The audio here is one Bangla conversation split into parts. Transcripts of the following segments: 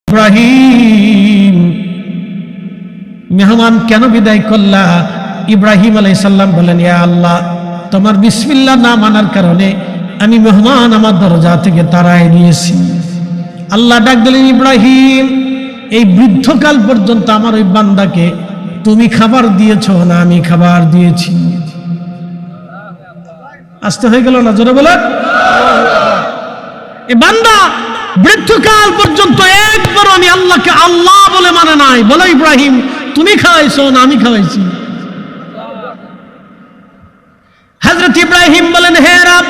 ইব্রাহিম মেহমান কেন বিদায় করলা? ইব্রাহিম আলাইহিস সালাম বলেন, ইয়া আল্লাহ, তোমার বিসমিল্লাহ না মানার কারণে আমি মেহমান আমার দরজা থেকে তাড়ায় দিয়েছি। আল্লাহ ডাক দিলেন, ইব্রাহিম, এই বৃদ্ধকাল পর্যন্ত আমার ওই বান্দাকে তুমি খাবার দিয়েছো না আমি খাবার দিয়েছি? আসতে হয়ে গেল না? জোরে বলেন। এই বান্দা বৃদ্ধকাল পর্যন্ত একবার আমি আল্লাহকে আল্লাহ বলে মানে নাই। বলো, ইব্রাহিম, তুমি খাওয়াইছো না আমি খাওয়াইছি? হযরত ইব্রাহিম বলেন, হে রব,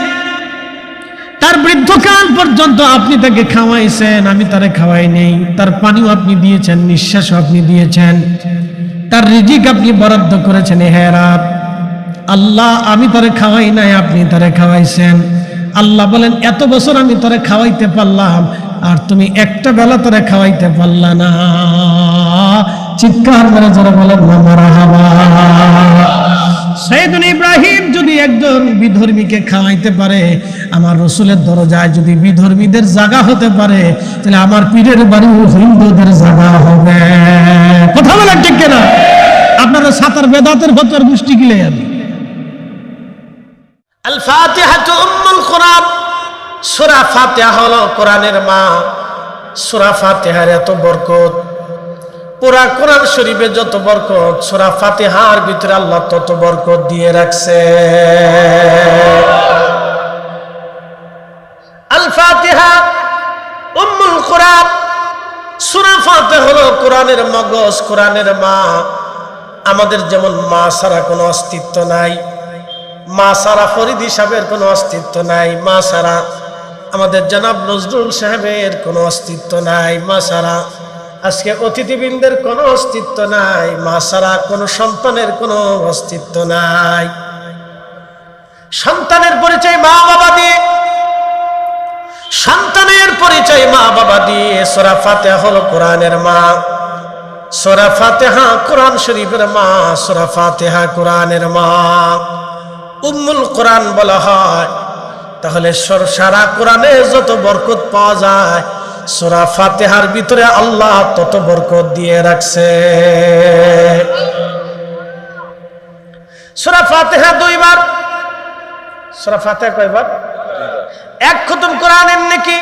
তার বৃদ্ধকাল পর্যন্ত আপনি তাকে খাওয়াইছেন, আমি তারে খাওয়াই নেই। তার পানিও আপনি দিয়েছেন, নিঃশ্বাসও আপনি দিয়েছেন, তার রিজিক আপনি বরাদ্দ করেছেন। হে রব, আল্লাহ, আমি তারে খাওয়াই নাই, আপনি তারে খাওয়াইছেন। আল্লাহ বলেন, এত বছর আমি তোরে খাওয়াইতে পারলাম আর তুমি একটা বেলা তোরে খাওয়াইতে পারলা না। চিৎকার করে যারা বলেন না মারহাবা। সাইয়েদুনা ইব্রাহিম যদি একজন বিধর্মীকে খাওয়াইতে পারে, আমার রাসূলের দরজায় যদি বিধর্মীদের জায়গা হতে পারে, তাহলে আমার পীরের বাড়ি হিন্দুদের জায়গা হবে। কথা বলেন ঠিক কিনা? আপনারা সাতার বেদাতের ভেতর গোষ্ঠী গিলে যাবে। আল ফাতিহাতু উম্মুল কুরআন। সূরা ফাতিহা হলো কোরআনের মা। সূরা ফাতিহার এত বরকত, পুরা কোরআন শরীফে যত বরকত, সূরা ফাতিহার ভিতরে আল্লাহ তত বরকত দিয়ে রাখছে। আল ফাতিহা উম্মুল কুরআন। সূরা ফাতিহা হলো কোরআনের মগজ, কোরআনের মা। আমাদের যেমন মা ছাড়া কোনো অস্তিত্ব নাই, মা ছাড়া ফরিদি সাহেবের কোনো অস্তিত্ব নাই, মা ছাড়া আমাদের জনাব নজরুল সাহেবের কোনো অস্তিত্ব নাই, মা ছাড়া আজকে অতিথিবৃন্দের কোনো অস্তিত্ব নাই, মা ছাড়া কোনো সন্তানের কোনো অস্তিত্ব নাই। সন্তানের পরিচয় মা বাবা দিয়ে, সন্তানের পরিচয় মা বাবা দিয়ে। সূরা ফাতিহা হলো কোরআনের মা। সূরা ফাতিহা কোরআন শরীফের মা, সূরা ফাতিহা কোরআনের মা। উম্মুল কোরআন বলা হয়। তাহলে সারা কোরআনে যত বরকত পাওয়া যায়, সূরা ফাতিহার ভিতরে আল্লাহ তত বরকত দিয়ে রাখছে। সূরা ফাতিহা দুইবার। সূরা ফাতিহা কয়বার? এক খতম কোরআনের নেকি।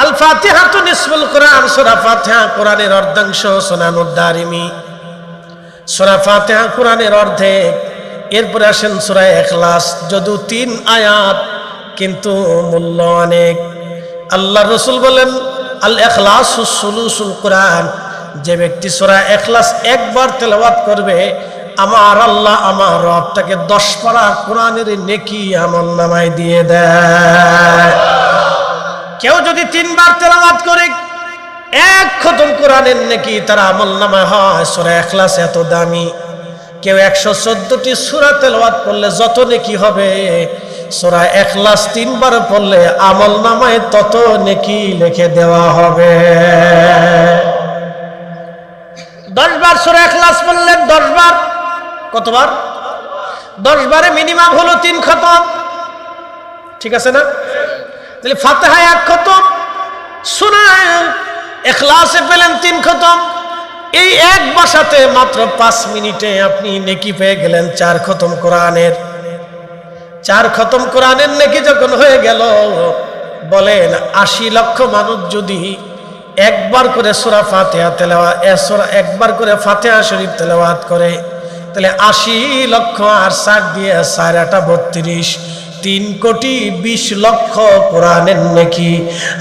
আল ফাতিহাতু নিসফুল কোরআন। সূরা ফাতিহা কোরআনের অর্ধাংশ। সুনানুদ দারিমি। সূরা ফাতিহা কোরআনের অর্ধেক। এরপরে আসেন সূরা ইখলাস, যদিও 3 আয়াত কিন্তু মূল্য অনেক। আল্লাহ রাসূল বলেন, আল ইখলাসু সুলুসুল কোরআন। যে ব্যক্তি সূরা ইখলাস একবার তেলাওয়াত করবে, আমার আল্লাহ আমার রব তাকে 10 পারা কোরআনের নেকি আমলনামায় দিয়ে দেয়। কেউ যদি 3 বার তেলাওয়াত করে, এক খতম কোরআনের নেকি তার আমলনামায় হয়। সূরা ইখলাস এত দামি। কেউ 114টি সূরা তেলাওয়াত করলে যত নেকি হবে, সূরা ইখলাস 3 বার পড়লে আমলনামায় তত নেকি লিখে দেওয়া হবে। 10 বার সূরা ইখলাস পড়লেন, 10 বার। কতবার? 10 বারে মিনিমাম হলো 3 খতম। ঠিক আছে না? তাহলে ফাতিহা 1 খতম, সূরা ইখলাসে পেলেন 3 খতম। এই এক বাসাতে মাত্র 5 মিনিটে আপনি নেকি পেয়ে গেলেন 4 খতম কোরআনের। 4 খতম কোরআনের নেকি যখন হয়ে গেল, বলেন 80 লক্ষ মানুষ যদি একবার করে সূরা ফাতিহা তেলাওয়াত, একবার করে ফাতিহা শরীফ তেলাওয়াত করে, তাহলে 80 লক্ষ আর 4 দিয়ে 4 8 32, 3 কোটি 20 লক্ষ কোরআনের নেকি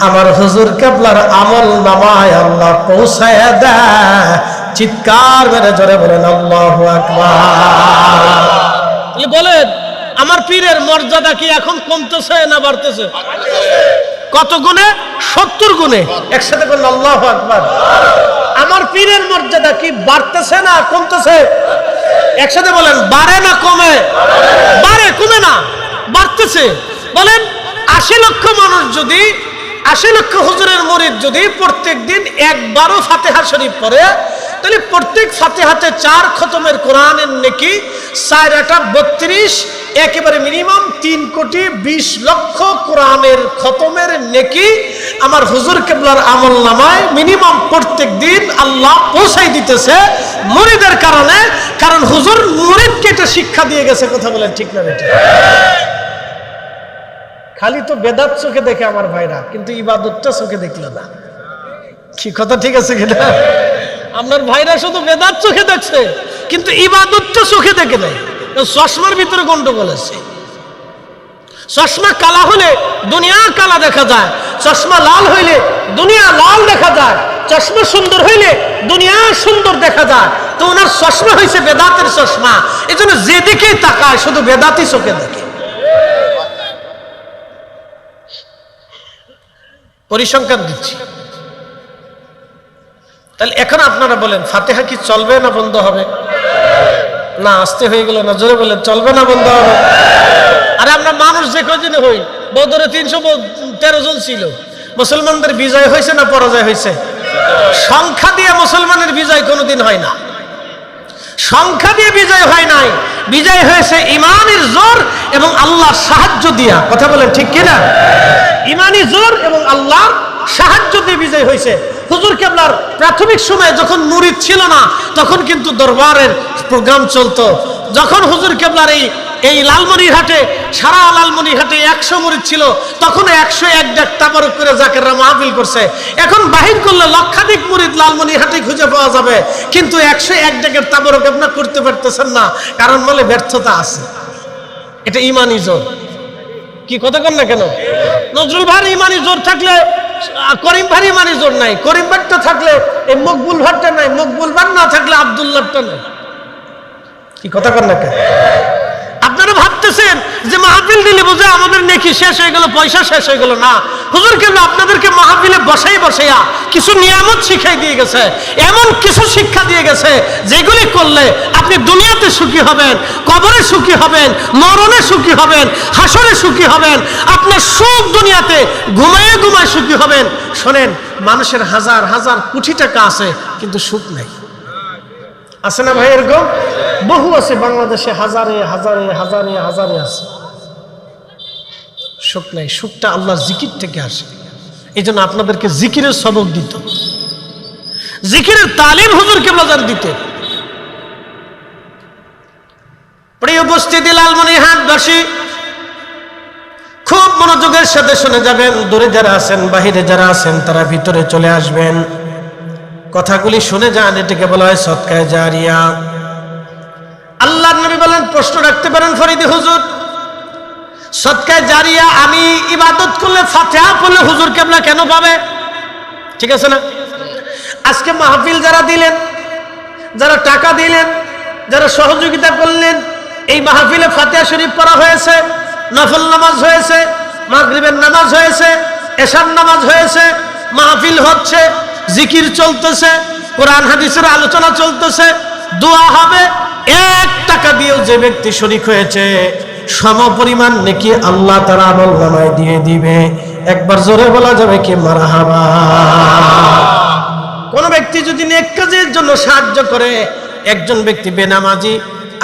আমার হুজুর কেবলার আমল নামায় আল্লাহ পৌঁছায়া দেয়। চিৎকার মেরে জোরে বলেন আল্লাহু আকবার। বলেন, আমার পীরের মর্যাদা কি এখন কমতেছে না বাড়তেছে? কত গুণে? 70 গুণে। একসাথে বলেন আল্লাহু আকবার। আমার পীরের মর্যাদা কি বাড়তেছে না কমতেছে? একসাথে বলেন, বাড়ে না কমে? বাড়ে, কমে না, বাড়তেছে। বলেন, 80 লক্ষ মানুষ যদি, 80 লক্ষ হুজুরের মুরিদ যদি প্রত্যেক দিন একবারও ফাতিহা শরীফ পড়ে, তাহলে প্রত্যেক ফাতিহাতে 4 খতমের কোরআনের নেকি 4 8 32, একেবারে মিনিমাম 3,20,00,000 কোরআনের খতমের নেকি আমার হুজুর কেবলার আমলনামায় মিনিমাম প্রত্যেক দিন আল্লাহ পৌঁছাই দিতেছে মুরিদের কারণে। কারণ হুজুর মুরিদকে এটা শিক্ষা দিয়ে গেছে। কথা বলেন ঠিক না বেটা? খালি তো বেদাত চোখে দেখে আমার ভাইরা, কিন্তু ইবাদতটা চোখে দেখলো না। কি কথা ঠিক আছে কিনা? আপনার ভাইরা শুধু বেদাত চোখে দেখছে, কিন্তু ইবাদতটা চোখে দেখে নাই। চশমার ভিতরে গন্ডগোল আছে। চশমা কালা হলে দুনিয়া কালা দেখা যায়, চশমা লাল হইলে দুনিয়া লাল দেখা যায়, চশমা সুন্দর হইলে দুনিয়া সুন্দর দেখা যায়। তো ওনার চশমা হয়েছে বেদাতের চশমা, এই জন্য যেদিকেই তাকায় শুধু বেদাতই চোখে দেখে। পরিসংখ্যান দিচ্ছি। তাহলে এখন আপনারা বলেন ফাতিহা কি চলবে না বন্ধ হবে? না, আস্তে হয়ে গেল না, জোরে বলেন চলবে না বন্ধ হবে? আরে আমরা মানুষ যে কদিনে হই, বদরে 313 জন ছিল। মুসলমানদের বিজয় হয়েছে না পরাজয় হয়েছে? সংখ্যা দিয়ে মুসলমানের বিজয় কোনোদিন হয় না, সংখ্যা দিয়ে বিজয় হয় নাই। বিজয় হয়েছে ইমানের জোর এবং আল্লাহর সাহায্য দিয়া। কথা বলেন ঠিক কিনা? ইমানি জোর এবং আল্লাহর সাহায্য দিয়ে বিজয় হয়েছে। হুজুর কেবলার প্রাথমিক সময়ে যখন মুরিদ ছিল না, তখন কিন্তু দরবারের প্রোগ্রাম চলতো। যখন হুজুর কেবলার এই লালমনিরহাটে, সারা লালমনিরহাটে 100 মুরিদ ছিল, তখন 101 ডাক তাবারক করে জাকেররা মাহফিল করছে। এখন বাহির করলে লক্ষাধিক মুরিদ লালমনিরহাটে খুঁজে পাওয়া যাবে, কিন্তু 101 ডাকের তাবারক আপনারা করতে পারতেছেন না। কারণ বলে ব্যর্থতা আছে। এটা ইমানি জোর। কি কথা কন না কেন? নজরুল ভাইয়ের ইমানি জোর থাকলে করিম ভাইয়ের ইমানি জোর নাই, করিম ভাইটা থাকলে এই মকবুল ভাইটা নাই, মকবুল ভাই না থাকলে আব্দুল্লাহটা নাই। কি কথা কন না কেন? আপনারা ভাবতেছেন যে মাহফিল দিলে বোঝে আমাদের নেকি শেষ হয়ে গেল, পয়সা শেষ হয়ে গেল। না, হুজুর কেন আপনাদেরকে মাহফিলে বসাইয়া কিছু নিয়ামত শিখাই দিয়ে গেছে, এমন কিছু শিক্ষা দিয়ে গেছে যেগুলি করলে আপনি দুনিয়াতে সুখী হবেন, কবরে সুখী হবেন, মরণে সুখী হবেন, হাসরে সুখী হবেন। আপনার সুখ দুনিয়াতে ঘুমায়ে ঘুমায় সুখী হবেন। শোনেন, মানুষের হাজার হাজার কোটি টাকা আছে কিন্তু সুখ নাই। আছে না ভাই? এরকম বহু আছে বাংলাদেশে, হাজারে হাজারে হাজারে হাজারে আছে, সুখ নাই। সুখটা আল্লাহর জিকির থেকে আসে। এই জন্য আপনাদেরকে জিকিরের সবক দিত, জিকিরের তালিম হুজুর কেবলা দিতে। প্রিয় উপস্থিতি, লালমনিরহাটবাসী খুব মনোযোগের সাথে শুনে যাবেন। দূরে যারা আছেন, বাহিরে যারা আছেন, তারা ভিতরে চলে আসবেন। কথাগুলি শুনে যান। এটাকে বলা হয় সদকায়ে জারিয়া। আল্লাহর নবী বলেন, প্রশ্ন রাখতে পারেন ফরিদি হুজুর, সদকায়ে জারিয়া আমি ইবাদত করলে, ফাতিহা পড়লে হুজুর কেবলা কেন পাবে? ঠিক আছে না? আজকে মাহফিল যারা দিলেন, যারা টাকা দিলেন, যারা সহযোগিতা করলেন, এই মাহফিলে ফাতিহা শরীফ পড়া হয়েছে, নফল নামাজ হয়েছে, মাগরিবের নামাজ হয়েছে, এশার নামাজ হয়েছে, মাহফিল হচ্ছে, জিকির চলতেছে, কোরআন হাদিসের আলোচনা চলতেছে, দোয়া হবে। 1 টাকা দিয়েও যে ব্যক্তি শরীক হয়েছে, সমপরিমাণ নেকি আল্লাহ তার আমলনামায় দিয়ে দিবে। একবার জোরে বলা যাবে কি মারহাবা? কোন ব্যক্তি যদি নেক কাজের জন্য সাহায্য করে, একজন ব্যক্তি বেনামাজি,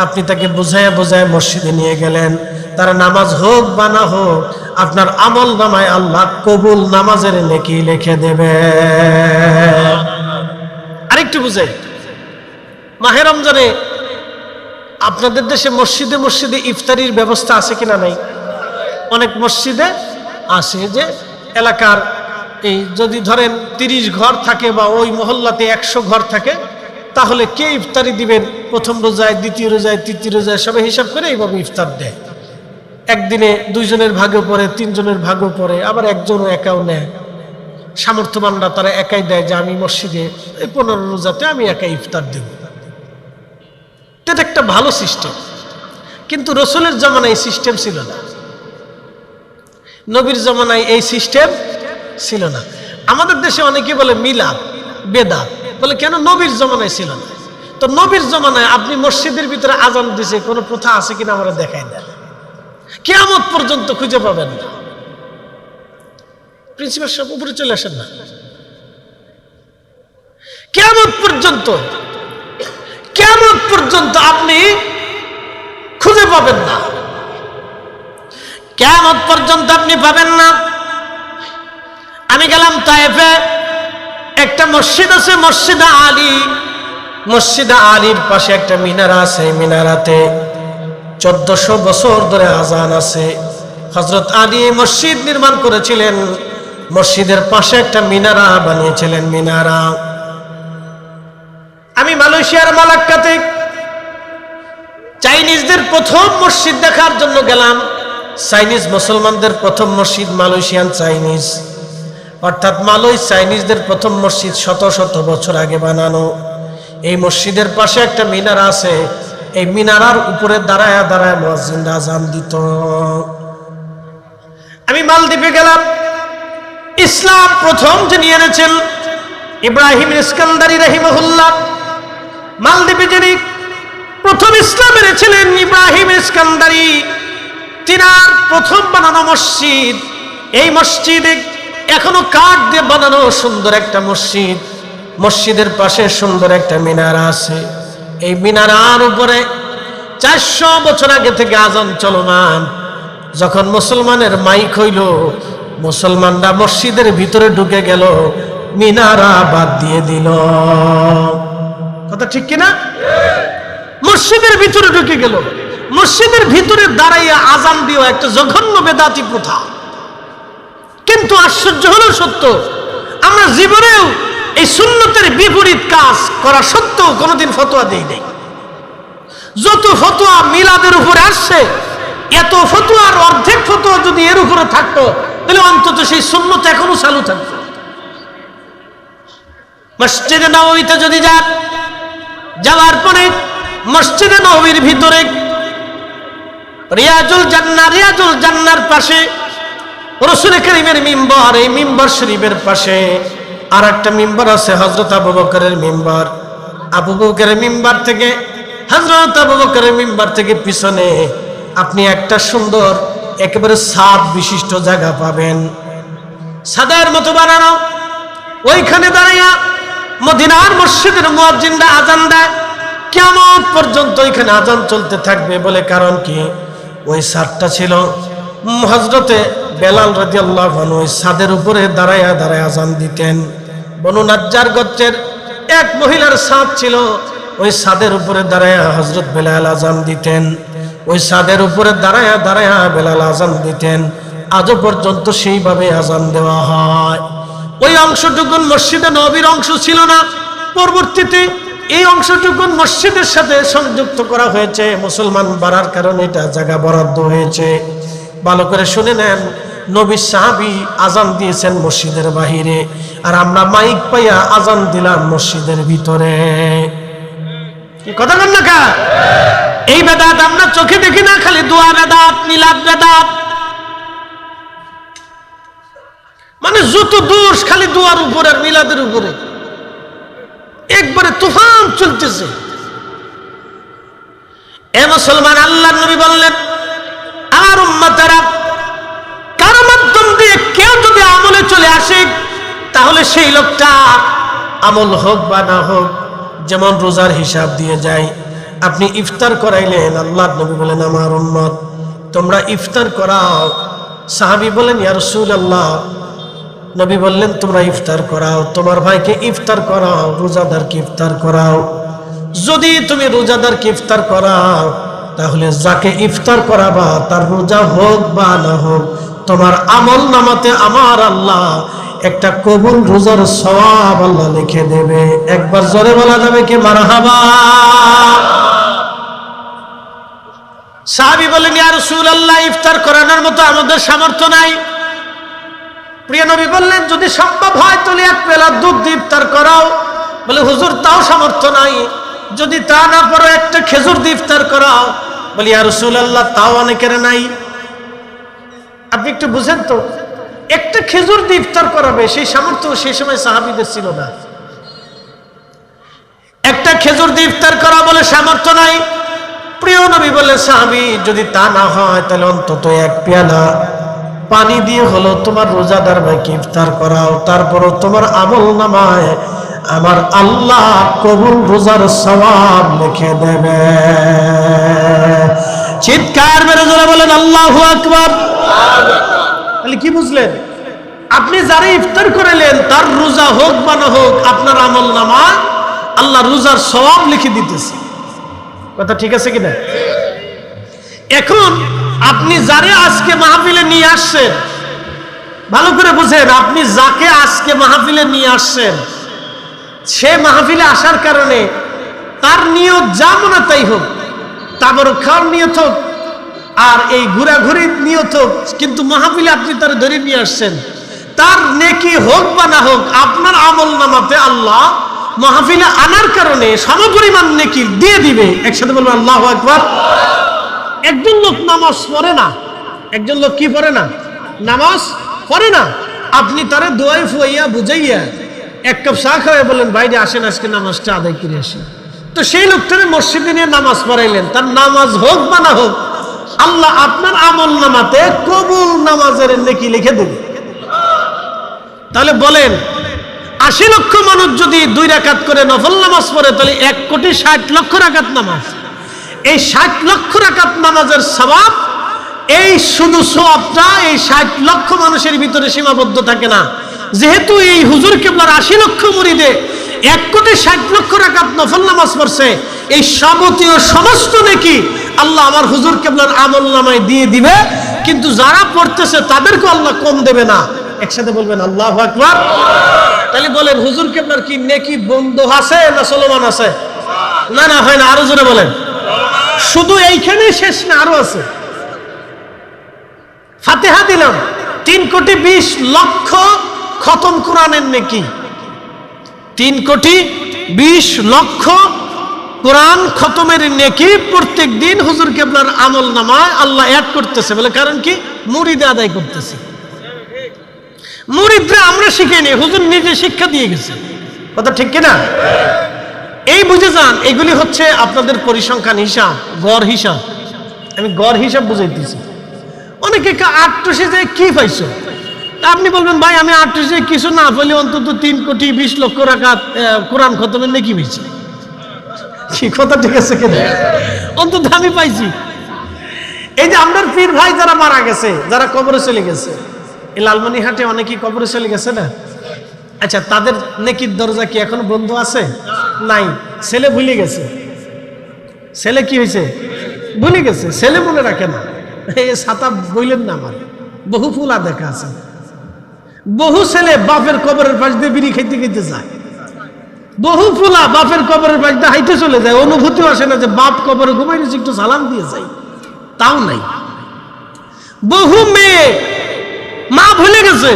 আপনি তাকে বুঝায় বুঝায় মসজিদে নিয়ে গেলেন, তার নামাজ হোক বা না হোক, আপনার আমলনামায় আল্লাহ কবুল নামাজের নেকি লিখে দেবে। আরেকটু বুঝাই, মাহে রমজানে আপনাদের দেশে মসজিদে মসজিদে ইফতারির ব্যবস্থা আছে কিনা? নাই। অনেক মসজিদে আছে, যে এলাকার এই যদি ধরেন 30 ঘর থাকে বা ওই মহল্লাতে 100 ঘর থাকে, তাহলে কে ইফতারি দিবেন, প্রথম রোজায়, দ্বিতীয় রোজায়, তৃতীয় রোজায়, সবাই হিসাব করে এইভাবে ইফতার দেয়। একদিনে 2 জনের ভাগে পড়ে, 3 জনের ভাগে পড়ে, আবার একজনও একাও নেয়। সামর্থ্যবানরা তারা একাই দেয় যে আমি মসজিদে 15 রোজাতে আমি একাই ইফতার দেব। এটা একটা ভালো সিস্টেম, কিন্তু রসুলের জামানায় এই সিস্টেম ছিল না, নবীর জামানায় এই সিস্টেম ছিল না। আমাদের দেশে অনেকে বলে মিলাদ বেদাত, বলে কেন? নবীর জামানায় ছিল না। তো নবীর জামানায় আপনি মসজিদের ভিতরে আজান দিছে, কোনো প্রথা আছে কিনা আমরা দেখাই দেন, কিয়ামত পর্যন্ত খুঁজে পাবেন না। প্রিন্সিপাল সাহেব উপরে চলে আসেন না, কিয়ামত পর্যন্ত আপনি খুঁজে পাবেন না। কিয়ামত পর্যন্ত আপনি পাবেন না। আমি গেলাম তায়েফে, একটা মসজিদ আছে মসজিদে আলী। মসজিদে আলীর পাশে একটা মিনারা আছে, মিনারাতে 1400 বছর ধরে আজান আছে। হযরত আলী মসজিদ নির্মাণ করেছিলেন, মসজিদের পাশে একটা মিনারা বানিয়েছিলেন, মিনারা। আমি মালয়েশিয়ার মালাক্কাতে চাইনিজদের প্রথম মসজিদ দেখার জন্য গেলাম। চাইনিজ মুসলমানদের প্রথম মসজিদ মালয়েশিয়ান চাইনিজ, অর্থাৎ মালয় চাইনিজদের প্রথম মসজিদ শত শত বছর আগে বানানো। এই মসজিদের পাশে একটা মিনারা আছে, এই মিনারার উপরে দাঁড়ায় দাঁড়ায় মুয়াজ্জিনরা আযান দিত। আমি মালদ্বীপে গেলাম। ইসলাম প্রথম যিনি এনেছেন ইব্রাহিম ইস্কান্দারি রাহিমাহুল্লাহ। মালদ্বীপে যিনি প্রথম ইসলাম এনেছিলেন ইব্রাহিম ইস্কান্দারি, তিনার প্রথম বানানো মসজিদ। এই মসজিদে এখনো কাঠ দিয়ে বানানো সুন্দর একটা মসজিদ। মসজিদের পাশে সুন্দর একটা মিনারা আছে। এই মিনারার উপরে 400 বছর আগে থেকে আজান চলমান। যখন মুসলমানের মাইক হইল, মুসলমানরা মসজিদের ভিতরে ঢুকে গেল, মিনারা বাদ দিয়ে দিল। কথা ঠিক কিনা? মসজিদের ভিতরে ঢুকে গেল, মসজিদের ভিতরে দাঁড়াইয়া আজান দিও একটা জঘন্য বেদাতি প্রথা। কিন্তু আশ্চর্য হলো সত্য, আমরা জীবনেও এই সুন্নতের বিপরীত কাজ করা সত্ত্বেও কোনোদিন ফতোয়া দেই নাই। যত ফতোয়া মিলাদের উপরে আসছে, এত ফতোয়ার অর্ধেক ফতোয়া যদি এর উপরে থাকতো, তাহলে অন্তত সেই সুন্নত এখনো চালু থাকতো। মসজিদে নববীতে যদি যান, যাওয়ার পরে মসজিদে নববীর ভিতরে রিয়াজুল জান্নার পাশে রাসূল কারীমের মিম্বার, এই মিম্বার শরীফের পাশে আর একটা মিম্বার আছে, হযরত আবু বকরের মিম্বার। আবু বকরের মিম্বার থেকে, হযরত আবু বকরের মিম্বার থেকে পিছনে আপনি একটা সুন্দর একেবারে ছাদ বিশিষ্ট জায়গা পাবেন, ছাদের মতো বানানো। ওইখানে দাঁড়াইয়া মদিনার মসজিদের মুয়াজ্জিনরা আজান দেয়, কিয়ামত পর্যন্ত ওইখানে আজান চলতে থাকবে বলে। কারণ কি? ওই ছাদটা ছিল হযরতে বেলাল রাদিয়াল্লাহু আনহু ওই ছাদের উপরে দাঁড়াইয়া দাঁড়ায় আজান দিতেন। বনু নাজ্জার গোত্রের এক মহিলার ছাদ ছিল, ওই ছাদের উপরে দাঁড়াইয়া হযরত বেলাল আজান দিতেন। ওই ছাদের উপরে দাঁড়াইয়া দাঁড়াইয়া বেলাল আজান দিতেন। আজও পর্যন্ত সেইভাবে আজান দেওয়া হয়। ওই অংশটুকুন মসজিদে নববীর অংশ ছিল না, পরবর্তীতে এই অংশটুকুন মসজিদের সাথে সংযুক্ত করা হয়েছে। মুসলমান বাড়ার কারণে এটা জায়গা বরাদ্দ হয়েছে। ভালো করে শুনে নেন, নবীর সাহাবী আজান দিয়েছেন মসজিদের বাহিরে, আর আমরা মাইক পাইয়া আজান দিলাম মসজিদের ভিতরে। কি কথা বল না? এই বেদাত আমরা চোখে দেখি না, খালি দোয়া বেদাত, মিলাদ বেদাত, মানে যত দোষ খালি দোয়ার উপরে আর মিলাদের উপরে, একবারে তুফান চলতেছে। এ মুসলমান, আল্লাহর নবী বললেন, আর উম্মতেরা কারো মাধ্যম দিয়ে কেউ যদি আমলে চলে আসে, তাহলে সেই লোকটা আমল হোক বা না হোক, যেমন রোজার হিসাব দিয়ে যায়। আপনি ইফতার করাইলেন, আল্লাহর নবী বলেন, আমার উম্মত তোমরা ইফতার করাও। সাহাবী বলেন, ইয়া রাসূলুল্লাহ, নবী বললেন, তোমরা ইফতার করাও, তোমার ভাইকে ইফতার করাও, রোজাদারকে ইফতার করাও। যদি তুমি রোজাদারকে ইফতার করাও, তাহলে যাকে ইফতার করাবা তার রোজা হোক বা না হোক, তোমার আমল নামাতে আমার আল্লাহ একটা কবুল রোজার সওয়াব আল্লাহ লিখে দেবে। একবার জোরে বলা যাবে কি মারহাবা? সাহাবী বলেন, ইয়া রাসূলুল্লাহ, ইফতার করানোর মতো আমাদের সামর্থ্য নাই। প্রিয় নবী বললেন, যদি সম্ভব হয় তাহলে এক বেলা দুধ দিয়ে ইফতার করাও। বলে, হুজুর তাও সামর্থ্য নাই। যদি তা না পারো একটা খেজুর দিয়ে ইফতার করাও। বলি, ইয়া রাসূলুল্লাহ, তাও অনেকের নাই। আপনি একটু বুঝেন তো, একটা খেজুর দিয়ে ইফতার করাবে সেই সামর্থ্য সেই সময় সাহাবীদের ছিল না। একটা খেজুর দিয়ে ইফতার করা বলে সামর্থ্য নাই। প্রিয় নবী বলে, সাহাবী যদি তা না হয় তাহলে অন্তত এক পেয়ালা পানি দিয়ে হলো তোমার রোজাদার ভাইকে ইফতার করাও। তারপরও তোমার আমল নামায় আমার আল্লাহ কবুল রোজার সওয়াব লিখে দেবে। চিৎকার মেরে জোরে বলেন আল্লাহু আকবার। তাহলে কি বুঝলেন? আপনি যারা ইফতার করালেন তার রোজা হোক বা না হোক, আপনার আমল নামা আল্লাহ রোজার সওয়াব লিখে দিতেছে। কথা ঠিক আছে কিনা? এখন আপনি যারে আজকে মাহফিলে নিয়ে আসছেন, ভালো করে বুঝেন, আপনি যাকে আজকে মাহফিলে নিয়ে আসছেন, সে মাহফিলে আসার কারণে তার নিয়ত যা মনে তাই হোক, তাবরক খাওয়ার নিয়ত হোক আর এই ঘোরাঘুরির নিয়ত হোক, কিন্তু মাহফিলে আপনি তার ধরে নিয়ে আসছেন, তার নেকি হোক বা না হোক, আপনার আমল নামাতে আল্লাহ মাহফিলে আনার কারণে সমপরিমাণ নেকি দিয়ে দিবে। একসাথে বলবেন আল্লাহু আকবার। একজন লোক নামাজ পড়ে না, একজন লোক কি পড়ে না? নামাজ পড়ে না। আপনি তারে দোয়াই ফুয়াইয়া বুঝাইয়া এক কাপ চা খাওয়াই বলেন, বাইরে আসেন আজকে নামাজটা আদায় করে আসি, তো সেই লোকটারে মসজিদে নিয়ে নামাজ পড়াইলেন, তার নামাজ হোক বা না হোক, আল্লাহ আপনার আমল নামাতে কবুল নামাজের নেকি লিখে দেবে। তাহলে বলেন, ৮০ লক্ষ মানুষ যদি ২ রাকাত করে নফল নামাজ পড়ে, তাহলে ১,৬০,০০,০০০ রাকাত নামাজ। এই ৬০ লক্ষ রাকাত নামাজের সওয়াব, এই শুধু সওয়াবটা এই ৬০ লক্ষ মানুষের ভিতরে সীমাবদ্ধ থাকে না। যেহেতু এই হুজুর কিবলার ৮০ লক্ষ মুরিদে ১,৬০,০০,০০০ রাকাত নফল নামাজ পড়ছে, এই যাবতীয় সমস্ত নেকি আল্লাহ আমার হুজুর কিবলার আমল নামায় দিয়ে দিবে, কিন্তু যারা পড়তেছে তাদেরকে আল্লাহ কম দেবে না। একসাথে বলবেন আল্লাহু আকবার। তাহলে বলেন, হুজুর কিবলার কি নেকি বন্ধ আছে না চলমান আছে? না না, হয় না, আরো জোরে বলেন। শুধু এইখানে শেষ না, আরো আছে। ফাতিহা দিলাম, ৩,২০,০০,০০০ খতম কোরআনের নেকি, ৩,২০,০০,০০০ কোরআন খতমের নেকি প্রত্যেক দিন হুজুর কিবলার আমল নামায় আল্লাহ অ্যাড করতেছে। বলে কারণ কি? মুরিদে আদায় করতেছে। মুরিদরা আমরা শিখিনি, হুজুর নিজে শিক্ষা দিয়ে গেছে। কথা ঠিক কিনা? এই বুঝে যান, এগুলি হচ্ছে আপনাদের পরিসংখ্যান হিসাব, গড় হিসাব। আমি গড় হিসাব বুঝাইতেছি। অনেকে ৮ যে কি পাইছো, আপনি বলবেন ভাই আমি ৮ কিছু না পেলে অন্তত ৩,২০,০০,০০০ রাকাত কোরআন খতমের নেকি পেয়েছি। কি কথা ঠিক আছে কিনা? অন্তত আমি পাইছি। এই যে আপনার পীর ভাই যারা মারা গেছে, যারা কবরে চলে গেছে, এই লালমনিরহাটে অনেকেই কবরে চলে গেছে না? আচ্ছা, তাদের নেকির দরজা কি এখন বন্ধ আছে? নাই। ছেলে ভুলে গেছে। ছেলে কি হয়েছে? ভুলে গেছে। ছেলে মনে রাখে না। এই ছাতা বইলেন না, আমার বহু ফুলা দেখা আছে। বহু ছেলে বাপের কবরের পাশ দিয়ে বিড়ি খাইতে খাইতে যায়। বহু ফুলা বাপের কবরের পাশ দিয়ে হাইতে চলে যায়। অনুভূতিও আসে না যে বাপ কবরে ঘুমাই নিয়েছে, একটু সালাম দিয়ে যায়, তাও নাই। বহু মেয়ে মা ভুলে গেছে।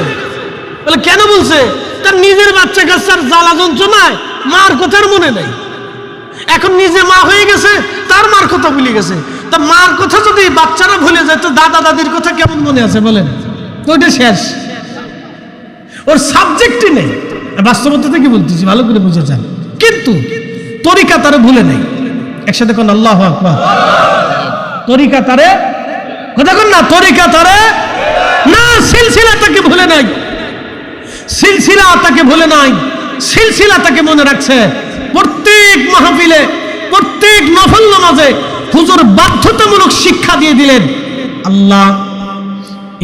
বলে কেন বলছে? তার নিজের বাচ্চা কাচ্চার জ্বালা যন্ত্রণায় মার কথার মনে নাই। এখন নিজে মা হয়ে গেছে, তার মার কথা ভুলে গেছে। তা মার কথা যদি বাচ্চারা ভুলে যায়, তো দাদা দাদির কথা কেমন মনে আছে বলেন? তো ওইটা শেষ, ওর সাবজেক্টই নেই। বাস্তবতা থেকে বলতেছি, ভালো করে বুঝে যান। কিন্তু তরিকা তারে ভুলে নেই। একসাথে কোন আল্লাহু আকবার। তরিকা তারে, কথা কোন না, তরিকা তারে না, সিলসিলা তাকে ভুলে নাই। সিলসিলা তাকে ভুলে নাই, সিলসিলা তাকে মনে রাখছে। প্রত্যেক মাহফিলে, প্রত্যেক নফল নামাজে হুজুর বাধ্যতামূলক শিক্ষা দিয়ে দিলেন, আল্লাহ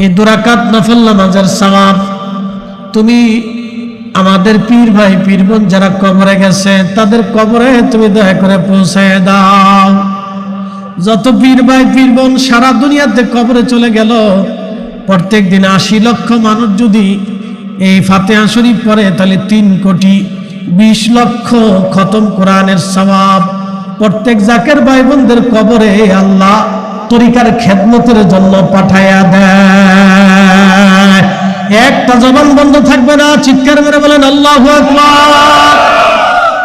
এই 2 রাকাত নফল নামাজের সওয়াব তুমি আমাদের পীর ভাই পীর বোন যারা কবরে গেছে তাদের কবরে তুমি দয়া করে পৌঁছায় দাও। যত পীর ভাই পীর বোন সারা দুনিয়াতে কবরে চলে গেল, প্রত্যেক দিন ৮০ লক্ষ মানুষ যদি এই ফাতিহা শরীফ পড়ে, তাহলে ৩,২০,০০,০০০ খতম কোরআনের সওয়াব প্রত্যেক জাকের ভাই বোনদের কবরে আল্লাহ তরিকার খেদমতের জন্য পাঠায়া দেয়। একটা জবান বন্ধ থাকবে না, চিৎকার মেরে বলেন আল্লাহু আকবার।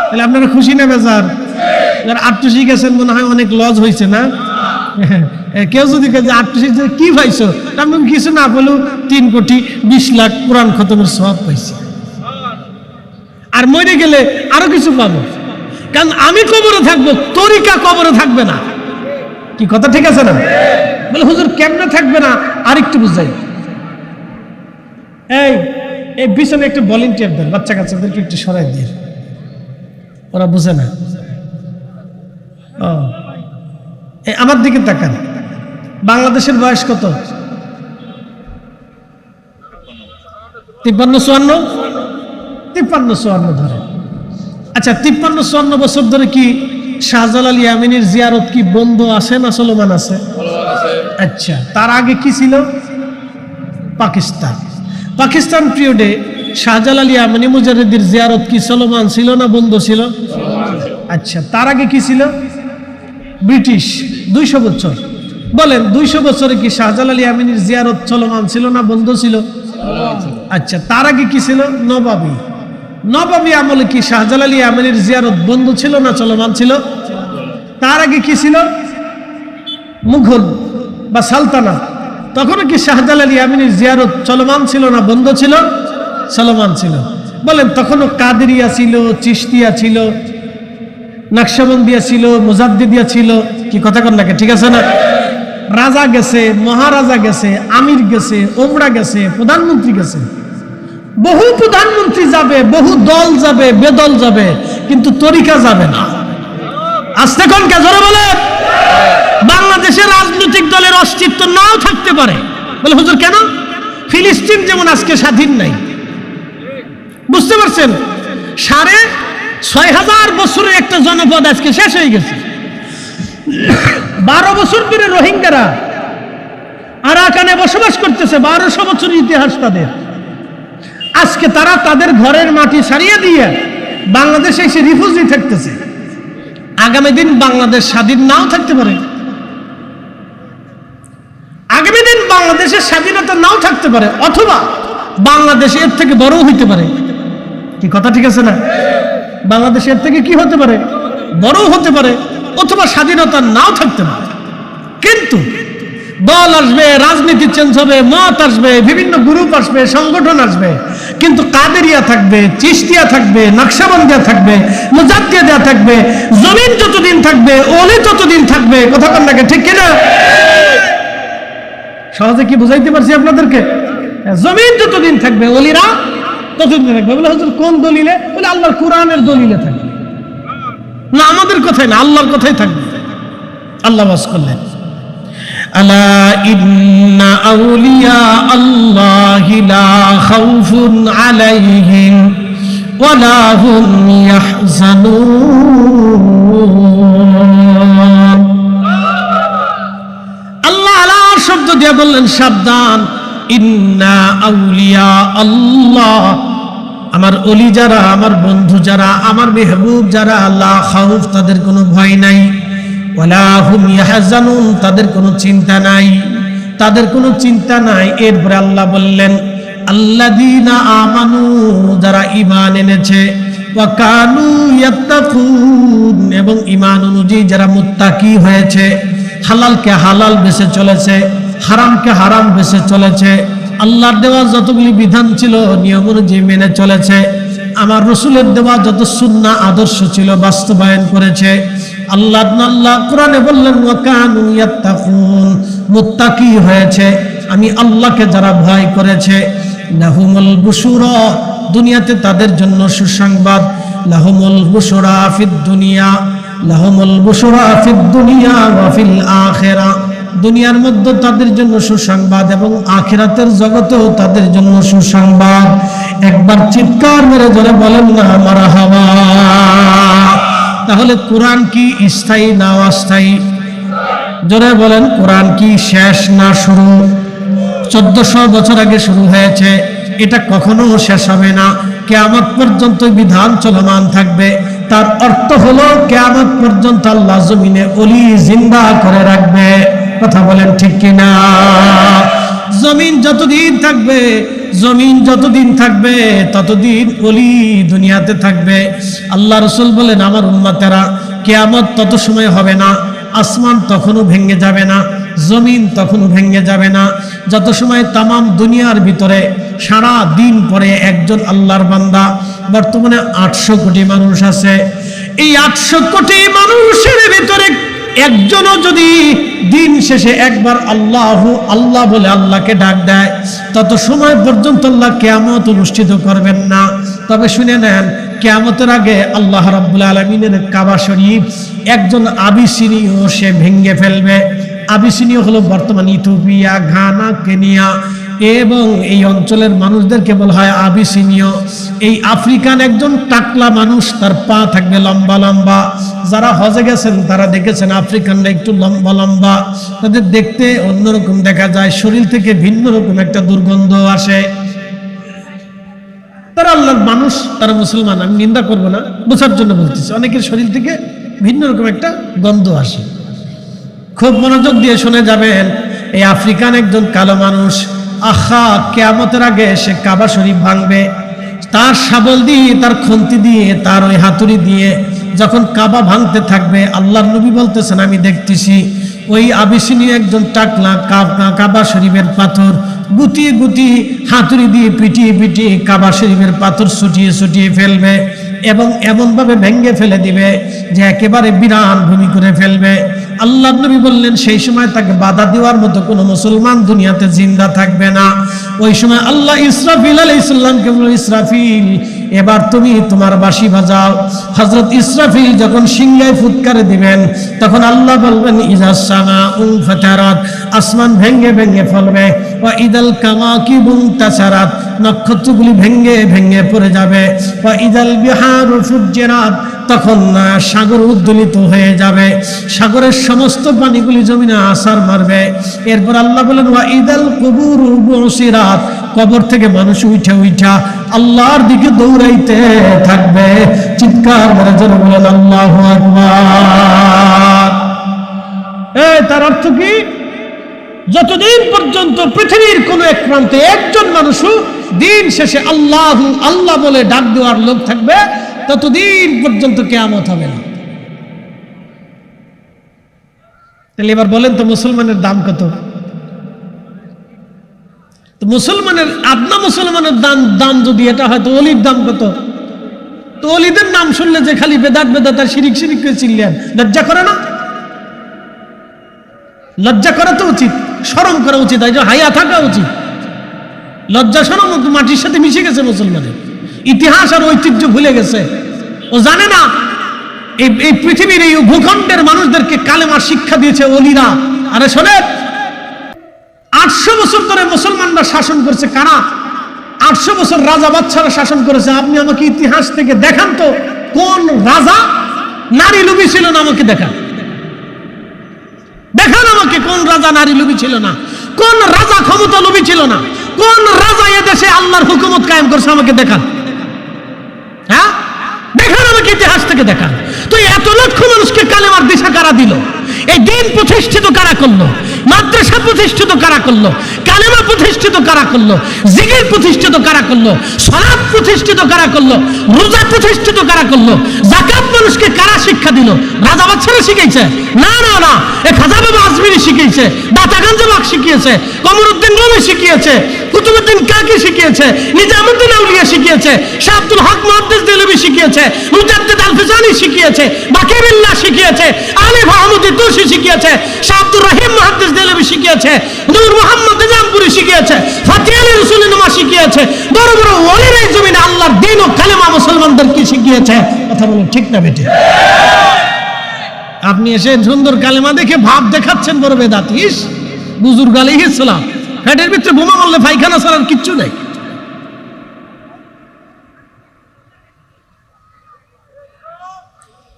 তাহলে আপনারা খুশি না বেজার? ৮ গেছেন মনে হয় অনেক লজ হয়েছে না? কেউ যদি কে ৮ কি পাইছো, আপনি কিছু না বলেও ৩,২০,০০,০০০ কোরআন খতমের সওয়াব পাইছি। আর মরে গেলে আরো কিছু পাবো, কারণ আমি কবরে থাকবো, তরিকা কবরে থাকবে না। কি কথা ঠিক আছে না? বলে হুজুর কেমনে থাকবে না? আরেকটু বুঝাই। এই পিছনে একটু ভলেন্টিয়ার দেন, বাচ্চা কাচ্চাদেরকে একটু সরাই দিয়ে, ওরা বুঝে না। আমার দিকে তাকান। বাংলাদেশের বয়স কত? 53-54 ধরে। আচ্ছা 53-54 বছর ধরে কি শাহজালাল ইয়ামিনীর জিয়ারত কি বন্ধ আছে না চলমান আছে? আচ্ছা, তার আগে কি ছিল? পাকিস্তান পিরিয়ডে শাহজালাল ইয়ামিনী মুজাহিদের জিয়ারত কি চলমান ছিল না বন্ধ ছিল? আচ্ছা, তার আগে কি ছিল? ব্রিটিশ 200 বছর। বলেন 200 বছরে কি শাহজালাল ইয়ামিনীর জিয়ারত চলমান ছিল না বন্ধ ছিল? আচ্ছা, তার আগে কি ছিল? নবাবী আমলে কি শাহজালাল ইয়ামিনীর জিয়ারত বন্ধ ছিল না চলমান ছিল? তার আগে কি ছিল? মুঘল বা সালতানাত, তখন কি শাহজালাল ইয়ামিনীর জিয়ারত চলমান ছিল না বন্ধ ছিল? চলমান ছিল। বলেন তখনও কাদেরিয়া ছিল, চিশতিয়া ছিল, নকশবন্দিয়া ছিল, মুজাদ্দিদিয়া ছিল, কি কথা কন নাকি? ঠিক আছে না? রাজা গেছে, মহারাজা গেছে, আমির গেছে, ওমরা গেছে, প্রধানমন্ত্রী গেছে, বহু প্রধানমন্ত্রী যাবে, বহু দল যাবে, বেদল যাবে, কিন্তু তরিকা যাবে না। আস্তে কোন কে জোরে বলে। বাংলাদেশের রাজনৈতিক দলের অস্তিত্ব নাও থাকতে পারে। বলে হুজুর কেন? ফিলিস্তিন যেমন আজকে স্বাধীন নাই, বুঝতে পারছেন? 6,500 বছরের একটা জনপদ আজকে শেষ হয়ে গেছে। 12 বছর ধরে রোহিঙ্গারা আরাকানে বসবাস করতেছে, 1200 বছরের ইতিহাস তাদের। আজকে তারা তাদের ঘরের মাটি ছাড়িয়ে দিয়ে বাংলাদেশে এসে রিফিউজি থাকতেছে। আগামী দিন বাংলাদেশ স্বাধীন নাও থাকতে পারে, আগামী দিন বাংলাদেশের স্বাধীনতা নাও থাকতে পারে, অথবা বাংলাদেশ এর থেকে বড়ও হইতে পারে। কি কথা ঠিক আছে না? বাংলাদেশ এর থেকে কি হতে পারে? বড়ও হতে পারে, অথবা স্বাধীনতা নাও থাকতে পারে। কিন্তু দল আসবে, রাজনীতি চেঞ্জ হবে, মত আসবে, বিভিন্ন গ্রুপ আসবে, সংগঠন আসবে, কিন্তু কাদেরিয়া থাকবে, চিশতিয়া থাকবে, নকশবন্দিয়া থাকবে, মুজাদ্দিদিয়া থাকবে। জমিন যতদিন থাকবে, ওলি ততদিন থাকবে। কথা কন নাকি? ঠিক কিনা? সহজে কি বুঝাইতে পারছি আপনাদেরকে? জমিন যতদিন থাকবে, ওলিরা ততদিন থাকবে। বলে হুজুর কোন দলিলে? বলে আল্লাহর কোরআনের দলিলে থাকবে। না, আমাদের কথাই না, আল্লাহর কথাই থাকবে। আল্লাহ বাস করলেন, আলা ইন্না আউলিয়া আল্লাহি লা খাউফুন আলাইহিম ওয়া লা হুম ইয়াহজানুন। আল্লাহ আলা শব্দ দিয়ে বললেন সাবধান, ইন্না আউলিয়া আল্লাহ, আমার ওলি যারা, আমার বন্ধু যারা, আমার মেহবুব যারা, লা খাউফ, তাদের কোনো ভয় নাই, ওয়ালা হুম ইয়াহজানুন, তাদের কোনো চিন্তা নাই, তাদের কোনো চিন্তা নাই। এরপরে আল্লাহ বললেন আল্লাযীনা আমানু, যারা ঈমান এনেছে, ওয়া কানু ইয়াত্তাকুন, এবং ঈমান অনুযায়ী যারা মুত্তাকি হয়েছে, হালালকে হালাল বেছে চলেছে, হারামকে হারাম বেছে চলেছে, আল্লাহর দেওয়া যতগুলি বিধান ছিল নিয়ম অনুযায়ী মেনে চলেছে, আমার রসুলের দেওয়া যত সুন্নাহ আদর্শ ছিল বাস্তবায়ন করেছে। আল্লাহ কোরআনে বললেন ওয়া কানু ইয়াত্তাকুন, মুত্তাকি হয়েছে, আমি আল্লাহকে যারা ভয় করেছে, লাহুমুল বুশুরা, দুনিয়াতে তাদের জন্য সুসংবাদ, লাহুমুল বুশুরা ফিদ দুনিয়া, লাহুমুল বুশুরা ফিদ দুনিয়া ওয়া ফিল আখিরা, দুনিয়ার মধ্যে তাদের জন্য সুসংবাদ এবং আখিরাতের জগতেও তাদের জন্য সুসংবাদ। একবার চিৎকার মেরে জোরে বলেন না মারহাবা। তাহলে কোরআন কি স্থায়ী না অস্থায়ী? জোরে বলেন, কোরআন কি শেষ না শুরু? 1400 বছর আগে শুরু হয়েছে, এটা কখনো শেষ হবে না, কিয়ামত পর্যন্ত বিধান চলমান থাকবে। তার অর্থ হলো কিয়ামত পর্যন্ত আল্লাহ জমিনে ওলি জিন্দা করে রাখবে। কথা বলেন ঠিক কিনা? জমিন যতদিন থাকবে, জমিন যতদিন থাকবে ততদিন ওলি দুনিয়াতে থাকবে। আল্লাহ রাসূল বলেন আমার উম্মতেরা, কিয়ামত তত সময় হবে না, আসমান তখনও ভেঙে যাবে না, জমিন তখনও ভেঙে যাবে না, যত সময় তামাম দুনিয়ার ভিতরে সারা দিন পরে একজন আল্লাহর বান্দা। বর্তমানে 800 কোটি মানুষ আছে, এই 800 কোটি মানুষের ভিতরে একজনও যদি দিন শেষে একবার আল্লাহু আল্লাহ বলে আল্লাহকে ডাক দেয়, তত সময় পর্যন্ত আল্লাহ কিয়ামত অনুষ্ঠিত করবেন না। তবে শুনে নেন, কিয়ামতের আগে আল্লাহ রাব্বুল আলামিনের কাবা শরীফ একজন আবিসিনীয় সে ভেঙে ফেলবে। আবিসিনীয় হলো বর্তমান ইথিওপিয়া, ঘানা, কেনিয়া, এবং এই অঞ্চলের মানুষদেরকে বলা হয় আবিসিনীয়। এই আফ্রিকান একজন টাকলা মানুষ, তার পা থাকবে লম্বা লম্বা। যারা হজে গেছেন তারা দেখেছেন আফ্রিকানরা একটু লম্বা লম্বা, তাদের দেখতে অন্যরকম দেখা যায়, শরীর থেকে ভিন্ন রকম একটা দুর্গন্ধ আসে। তারা আল্লাহর মানুষ, তারা মুসলমান, আমি নিন্দা করব না, বোঝার জন্য বলতেছি। অনেকের শরীর থেকে ভিন্ন রকম একটা গন্ধ আসে। খুব মনোযোগ দিয়ে শুনে যাবেন, এই আফ্রিকান একজন কালো মানুষ, কিয়ামতের আগে সে কাবা শরীফ ভাঙবে। তার শাবল দিয়ে, তার খন্তি দিয়ে, তার ওই হাতুড়ি দিয়ে যখন কাবা ভাঙতে থাকবে, আল্লাহর নবী বলতেছেন আমি দেখতেছি ওই আবিসিনীয় একজন টাকলা কাবা শরীফের পাথর গুটিয়ে গুটিয়ে হাতুড়ি দিয়ে পিটিয়ে পিটিয়ে কাবা শরীফের পাথর ছুটিয়ে ছুটিয়ে ফেলবে এবং এমনভাবে ভেঙে ফেলে দিবে যে একেবারে বিরান ভূমি করে ফেলবে। আল্লাহর নবী বললেন সেই সময় তাকে বাধা দেওয়ার মতো কোনো মুসলমান দুনিয়াতে জিন্দা থাকবে না। ওই সময় আল্লাহ ইসরাফিল আলাইহিস সালামকে বলল, ইসরাফিল এবার তুমি তোমার বাঁশি বাজাও। হযরত ইসরাফিল যখন সিংহায় ফুৎকার দিবেন তখন আল্লাহ বলবেন ইজাস সামাউ ফাতারাত, আসমান ভেঙে ভেঙে ফেলবে, ওয়া ইদাল কাওয়াকিবু তাসারাত, নক্ষত্রগুলি ভেঙে ভেঙে পড়ে যাবে, ওয়া ইদাল বিহারু ফুজ্জিরাত, তখন সাগর উদ্দোলিত হয়ে যাবে, সাগরের সমস্ত পানিগুলি জমিনে আছাড় মারবে। এরপর আল্লাহ বলেন ওয়া ইদাল কুবুরু বুসিরাত, কবর থেকে মানুষ উঠা উঠা আল্লাহর দিকে দৌড়াইতে থাকবে। চিৎকার করে জোরে বলেন আল্লাহু আকবার। তার অর্থ কি? যতদিন পর্যন্ত পৃথিবীর কোন এক প্রান্তে একজন মানুষও দিন শেষে আল্লাহু আল্লাহ বলে ডাক দেওয়ার লোক থাকবে, ততদিন পর্যন্ত কিয়ামত হবে না। তাহলে এবার বলেন তো মুসলমানের দাম কত? তো মুসলমানের আদনা মুসলমানের দাম যদি এটা হয়, তো অলির দাম কত? তো অলিদের নাম শুনলে যে খালি বেদাত বেদাত আর শিরিক শিরিক করে চিল্লেন, লজ্জা করে না? লজ্জা করা তো উচিত, শরম করা উচিত, হাইয়া থাকা উচিত। লজ্জা শরম মাটির সাথে মিশে গেছে মুসলমানের, ইতিহাস আর ঐতিহ্য ভুলে গেছে। ও জানে না এই পৃথিবীর এই ভূখণ্ডের মানুষদেরকে কালেমার শিক্ষা দিয়েছে ওলিরা। আরে শোনেন, 800 বছর ধরে মুসলমানরা শাসন করছে। কারা? 800 বছর রাজা বাদশারা শাসন করেছে। আপনি আমাকে ইতিহাস থেকে দেখান তো কোন রাজা নারী লোভী ছিল না, আমাকে দেখান। দেখান আমাকে কোন রাজা নারী লোভী ছিল না, কোন রাজা ক্ষমতা লোভী ছিল না, কোন রাজা এদেশে আল্লাহর হুকুমত কায়েম করছে, আমাকে দেখান। হ্যাঁ, দেখান আমাকে, ইতিহাস থেকে দেখান। তো এত লক্ষ মানুষকে কালেমার দিশা কারা দিল? এই দিন প্রতিষ্ঠিত কারা করলো? মাদ্রাসা প্রতিষ্ঠিত কারা করলো? কালেমা প্রতিষ্ঠিত কারা করলো? জিকির প্রতিষ্ঠিত কারা করলো? সালাত প্রতিষ্ঠিত কারা করলো? রোজা প্রতিষ্ঠিত কারা করলো? যাকাত মানুষকে কারা শিক্ষা দিল? রাজা বাদশারা শিখাইছে? না না না, এ খাজা বাবা আজমিরি শিখিয়েছে, দাতাগঞ্জ বাগ শিখিয়েছে, কমরউদ্দিন রুমি শিখিয়েছে, কুতুবউদ্দিন কাকি শিখিয়েছে, নিজামউদ্দিন আউলিয়া শিখিয়েছে, শাহ আব্দুল হক মুহাদ্দিস দেলভি শিখিয়েছে, মুজাদ্দিদ আল ফিসানি শিখিয়েছে, বাকিরুল্লাহ শিখিয়েছে, আলী মাহমুদি তুসি শিখিয়েছে, শাহ আব্দুর রহিম মুহাদ্দিস দেলভি শিখিয়েছে, নূর মুহাম্মদ নিজামপুরি শিখিয়েছে, ফাতিহ আলী রসুলি নুমা শিখিয়েছে। বড় বড় ওলিরা এই জমিনে আল্লাহর দ্বীন ও কালেমা মুসলমানদেরকে শিখিয়েছে। কথা বলুন ঠিক না বেটে? আপনি এসে সুন্দর কালেমা দেখে ভাব দেখাচ্ছেন বড় বেদাত। ইস, বুজুর্গ আলাইহিস সালাম পেটের ভিতরে বোমা মারলে পায়খানা ছাড়ার কিচ্ছু নেই।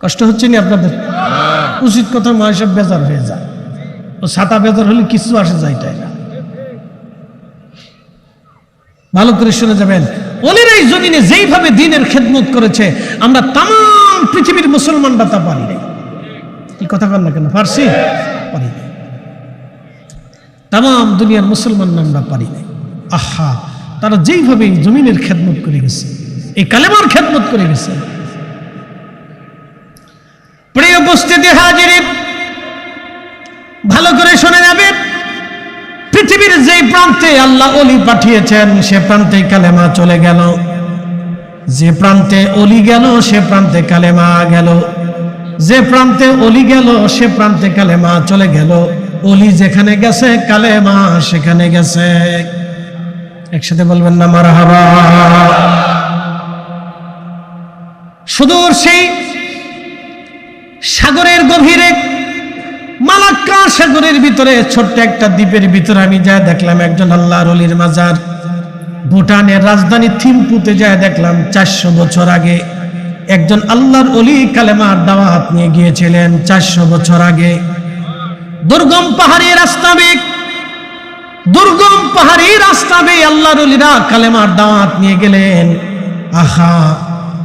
কষ্ট হচ্ছে না আপনাদের? উচিত কথা নয়, সব বেজার হয়ে যায়। ও ছাতা বেজার হলে কিছু আসে যায় না। ভালো করে শুনে যাবেন, ওলিরা এই জমিনে যেইভাবে দ্বীনের খেদমত করেছে, আমরা তাম পৃথিবীর মুসলমানরা তা পারি নাই। এই কথা বল না কেন? পারছি? পারি নাই। তাম দুনিয়ার মুসলমান আমরা পারি নাই। আহা, তারা যেইভাবে এই জমিনের খেদমত করে গেছে, এই কালেমার খেদমত করে গেছে। প্রিয় উপস্থিতি হাজির, ভালো করে শুনে যাবেন, পৃথিবীর যে প্রান্তে আল্লাহ ওলি পাঠিয়েছেন সে প্রান্তে কালেমা চলে গেল, যে প্রান্তে ওলি গেল সে প্রান্তে কালেমা গেল, যে প্রান্তে ওলি গেল সে প্রান্তে কালেমা চলে গেল। ওলি যেখানে গেছে কালেমা সেখানে গেছে। একসাথে বলবেন না মারহাবা। সুদূর সেই সাগরের গভীরে মালাক্কা সাগরের ভিতরে ছোট্ট একটা দ্বীপের ভিতরে আমি যা দেখলাম একজন আল্লাহর ওলির মাজার। ভুটানের রাজধানী থিম্পুতে যায় দেখলাম 400 বছর আগে একজন আল্লাহর ওলি কালেমার দাওয়াত নিয়ে গিয়েছিলেন। 400 বছর আগে দুর্গম পাহাড়ি রাস্তা বেয়ে আল্লাহর ওলিরা কালেমার দাওয়াত নিয়ে গেলেন। আহা,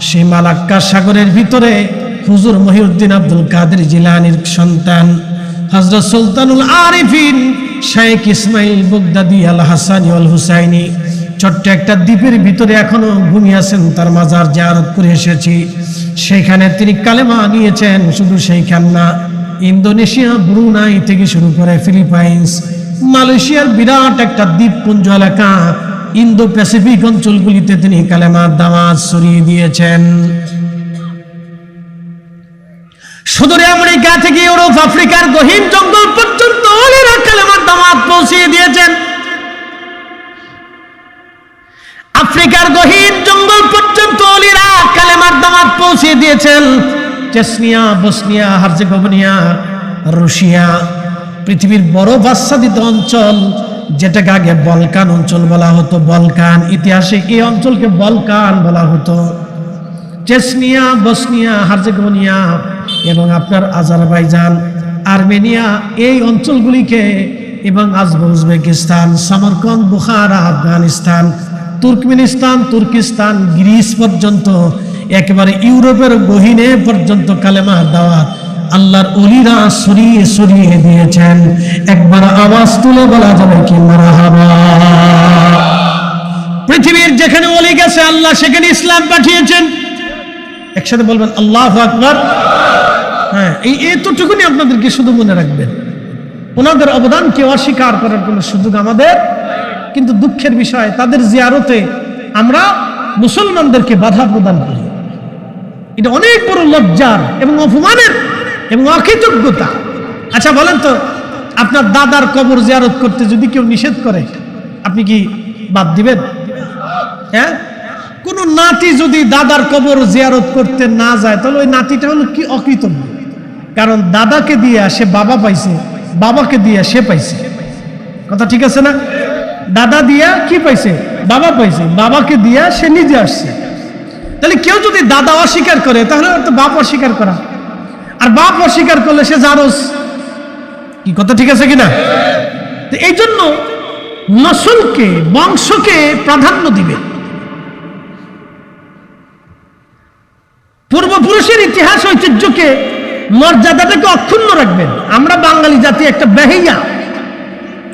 সেই মালাক্কা সাগরের ভিতরে হুজুর মহিউদ্দিন আব্দুল কাদের জিলানীর সন্তান হযরত সুলতানুল আরিফিন শেখ ইসমাইল বাগদাদি আল হাসানি আল হুসাইনি ছোট্ট একটা দ্বীপের ভিতরে এখনো ঘুমিয়ে আছেন। তার মাজার জিয়ারত করে এসেছি। সেখানে তিনি কালেমা নিয়েছেন। শুধু সেইখান না, ইন্দোনেশিয়া, ব্রুনাই থেকে শুরু করে ফিলিপাইন্স, মালয়েশিয়ার বিরাট একটা দ্বীপপুঞ্জ এলাকা, ইন্দো প্যাসিফিক অঞ্চলগুলিতে তিনি কালেমার দাওয়াত ছড়িয়ে দিয়েছেন। সুদূর আমেরিকা থেকে ইউরোপ, আফ্রিকার গহীন জঙ্গল পর্যন্ত ওলিরা কালেমার দাওয়াত পৌঁছিয়ে দিয়েছেন। আফ্রিকার গহীন জঙ্গল পর্যন্ত ওলিরা কালেমার দাওয়াত পৌঁছিয়ে দিয়েছেন। চেচনিয়া, বসনিয়া, হার্জেগোভিনা, রাশিয়া, পৃথিবীর বরফ আচ্ছাদিত অঞ্চল, যেটাকে আগে বলকান অঞ্চল বলা হতো। বলকান, ইতিহাসে এই অঞ্চলকে বলকান বলা হতো। চেচনিয়া, বসনিয়া, হার্জেগোভিনা এবং আপনার আজারবাইজান, আর্মেনিয়া, এই অঞ্চলগুলিকে এবং Uzbekistan, সমরকন্দ, Bukhara, Afghanistan, Turkmenistan, Turkestan, Greece পর্যন্ত, একেবারে ইউরোপের গহীনে পর্যন্ত কালেমার দাওয়াত আল্লাহর ওলিরা ছড়িয়ে ছড়িয়ে দিয়েছেন। একবার আওয়াজ তুলে বলা যাবে কি মারহাবা। পৃথিবীর যেখানে ওলি গেছে আল্লাহ সেখানে ইসলাম পাঠিয়েছেন। একসাথে বলবেন আল্লাহু আকবার। হ্যাঁ, এই এতটুকুনি আপনাদেরকে শুধু মনে রাখবেন। ওনাদের অবদানকে অস্বীকার করার কোনো সুযোগ আমাদের, কিন্তু দুঃখের বিষয় তাদের জিয়ারতে আমরা মুসলমানদেরকে বাধা প্রদান করি। এটা অনেক বড় লজ্জার এবং অপমানের এবং অকৃতজ্ঞতা। আচ্ছা বলেন তো, আপনার দাদার কবর জিয়ারত করতে যদি কেউ নিষেধ করে আপনি কি বাদ দিবেন? হ্যাঁ, কোন নাতি যদি দাদার কবর জিয়ারত করতে না যায় তাহলে ওই নাতিটা হলো কি অকৃতজ্ঞ। কারণ দাদাকে দিয়ে সে বাবা পাইছে, বাবাকে দিয়ে সে পাইছে। কথা ঠিক আছে না? দাদা দিয়া কি পাইছে? বাবা পাইছে, বাবাকে দিয়া সে নিজে আসছে। তাহলে কেউ যদি দাদা অস্বীকার করে তাহলে তো বাপ অস্বীকার করা, আর বাপ অস্বীকার করলে সে জারজ। কি কথা ঠিক আছে কিনা? তো এই জন্য নসলকে, বংশকে প্রাধান্য দিবে। পূর্বপুরুষের ইতিহাস ঐতিহ্যকে, মর্যাদাটাকে অক্ষুণ্ণ রাখবেন। আমরা বাঙালি জাতি একটা বেহাইয়া,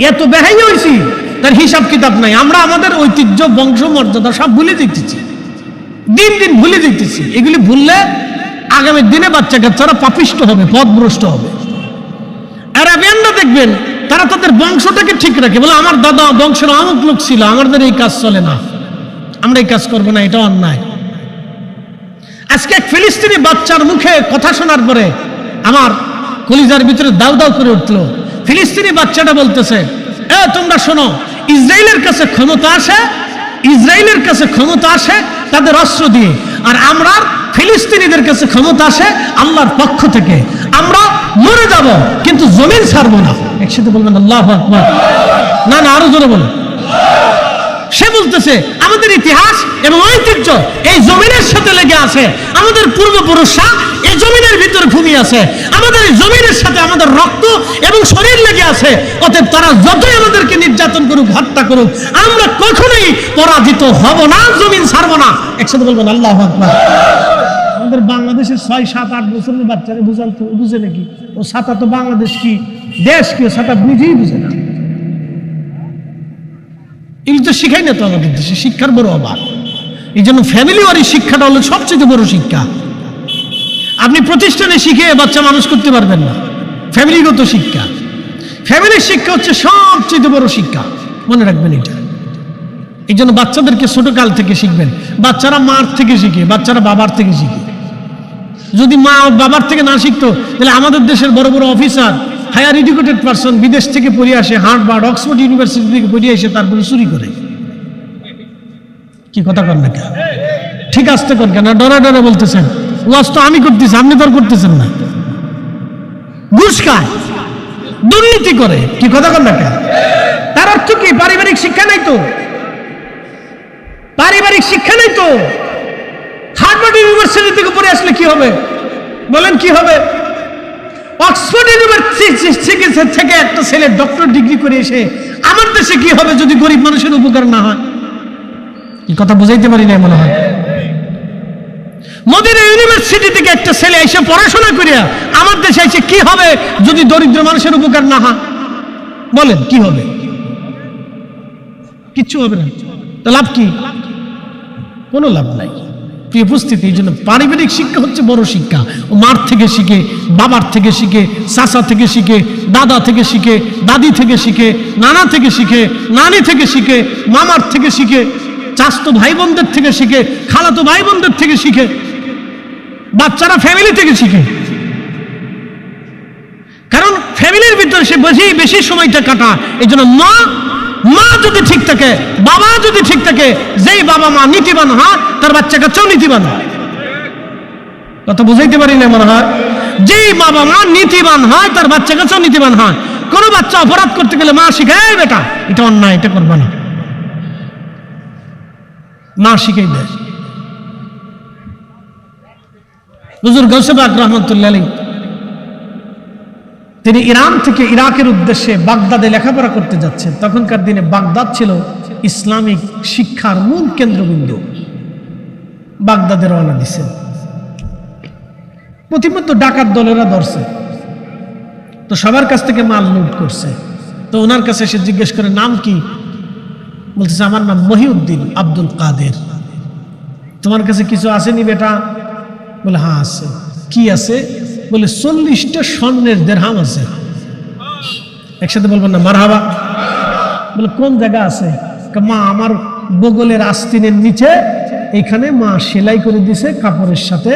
এত বেহাইয়া হয়েছি তার হিসাব কিতাব নাই। আমরা আমাদের ঐতিহ্য, বংশ, মর্যাদা সব ভুলে দিতেছি, দিন দিন ভুলে দিতেছি। এগুলি ভুললে আগামী দিনে বাচ্চা কাচ্চারা পাপিষ্ট হবে, পথভ্রষ্ট হবে। আরবিয়ানরা দেখবেন তারা তাদের বংশটাকে ঠিক রাখে, বলে আমার দাদা বংশের অমুক লোক ছিল, আমাদের এই কাজ চলে না, আমরা এই কাজ করবো না, এটা অন্যায়। আজকে এক ফিলিস্তিনি বাচ্চার মুখে কথা শোনার পরে আমার কলিজার ভিতরে দাউ দাউ করে উঠলো। ফিলিস্তিনি বাচ্চাটা বলতেছে, তোমরা শোনো, ইসরায়েলের কাছে ক্ষমতা আসে তাদের অস্ত্র দিয়ে, আর আমরা ফিলিস্তিনিদের কাছে ক্ষমতা আসে আল্লাহর পক্ষ থেকে। আমরা মরে যাব কিন্তু জমিন ছাড়বো না। একসাথে বলবেন আল্লাহু আকবার। না না, আরো জোরে বলুন। সে বলতেছে আমাদের ইতিহাস এবং ঐতিহ্য এই জমিনের সাথে লেগে আছে, আমাদের পূর্বপুরুষরা এই জমিনের ভিতরে ঘুমিয়ে আছে, আমাদের এই জমিনের সাথে আমাদের রক্ত এবং শরীর লেগে আছে। অতএব তারা যতই আমাদেরকে নির্যাতন করুক, হত্যা করুক, আমরা কখনোই পরাজিত হব না, জমিন ছাড়বো না। একসাথে বলবেন আল্লাহু আকবার। আমাদের বাংলাদেশের 6, 7, 8 বছরের বাচ্চারা বুঝে নাকি ও সাতা তো বাংলাদেশ কি দেশ কি, সাতা নিজেই বুঝে না। এগুলি তো শিখাই না তো আমাদের দেশে, শিক্ষার বড় অভাব। এই জন্য ফ্যামিলি ওয়ারি শিক্ষাটা হলো সবচেয়ে বড় শিক্ষা। আপনি প্রতিষ্ঠানে শিখে বাচ্চা মানুষ করতে পারবেন না। ফ্যামিলিগত শিক্ষা, ফ্যামিলির শিক্ষা হচ্ছে সবচেয়ে বড় শিক্ষা, মনে রাখবেন এটা। এই জন্য বাচ্চাদেরকে ছোট কাল থেকে শিখবেন। বাচ্চারা মার থেকে শিখে, বাচ্চারা বাবার থেকে শিখে। যদি মা বাবার থেকে না শিখতো তাহলে আমাদের দেশের বড় বড় অফিসার, হায়ার এডুকেটেড পারসন বিদেশ থেকে পড়ে আসে, হার্ভার্ড, অক্সফোর্ড ইউনিভার্সিটি থেকে পড়ে এসে তারপরে চুরি করে। কি কথা কর না কেন? ঠিক আসতে কর কেন? ডরা ডরা বলতেছেন। ওয়াজ তো আমি করতেছি, আপনি তো আর করতেছেন না। ঘুষ খায়, দুর্নীতি করে। কি কথা কন না কেন? তার অর্থ কি? পারিবারিক শিক্ষা নাই তো, পারিবারিক শিক্ষা নাই তো। হার্ভার্ড ইউনিভার্সিটি থেকে পড়ে আসলে কি হবে বলেন? কি হবে? অক্সফোর্ড ইউনিভার্সিটি থেকে একটা ছেলে ডক্টর ডিগ্রি করে এসে আমার দেশে কি হবে যদি গরিব মানুষের উপকার না হয়? এই কথা বুঝাইতে পারি না মনে হয়। মদিনা ইউনিভার্সিটি থেকে একটা ছেলে এসে পড়াশোনা করিয়া আমার দেশে এসে কি হবে যদি দরিদ্র মানুষের উপকার না হয়? বলেন কি হবে? কিচ্ছু হবে না। তো লাভ কি? কোনো লাভ নাই। প্রিয় উপস্থিতি, এই জন্য পারিবারিক শিক্ষা হচ্ছে বড় শিক্ষা। ও মার থেকে শিখে, বাবার থেকে শিখে, চাচা থেকে শিখে, দাদা থেকে শিখে, দাদি থেকে শিখে, নানা থেকে শিখে, নানি থেকে শিখে, মামার থেকে শিখে, চাচতো ভাই বোনদের থেকে শিখে, খালাতো ভাই বোনদের থেকে শিখে, বাচ্চারা ফ্যামিলি থেকে শিখে। কারণ ফ্যামিলির ভিতরে সে বেশি সময়টা কাটা। এই জন্য মা যদি ঠিক থাকে, বাবা যদি ঠিক থাকে, যেই বাবা মা নীতিবান হয় তার বাচ্চা কাছেও নীতিবান হয়। কথা বুঝাইতে পারি না মনে হয়? যেই বাবা মা নীতিবান হয় তার বাচ্চা কাছেও নীতিবান হয়। কোনো বাচ্চা অপরাধ করতে গেলে মা শিখায়, বেটা এটা অন্যায়, এটা করবে না, মা শিখাই দেয়। হুজুর গৌসে পাক রাহমাতুল্লাহ আলাইহি তিনি ইরান থেকে ইরাকের উদ্দেশ্যে বাগদাদে লেখাপড়া করতে যাচ্ছেন। তখনকার দিনে বাগদাদ ছিল ইসলামিক শিক্ষার মূল কেন্দ্রবিন্দু। বাগদাদে রওনা দিছেন। প্রতিমধ্যে ডাকাত দলেরা ধরছে, তো সবার কাছ থেকে মাল লুট করছে। তো ওনার কাছে এসে জিজ্ঞেস করে নাম কি? বলতেছে আমার নাম মহিউদ্দিন আব্দুল কাদের। তোমার কাছে কিছু আসেনি বেটা? বলে হ্যাঁ আছে। কি আছে? বলে 40টা স্বর্ণের দিরহাম আছে। একসাথে বলবেন না মারহাবা? বলে কোন জায়গা আছে? মা আমার বগলের আস্তিনের নিচে, এখানে মা সেলাই করে দিছে কাপড়ের সাথে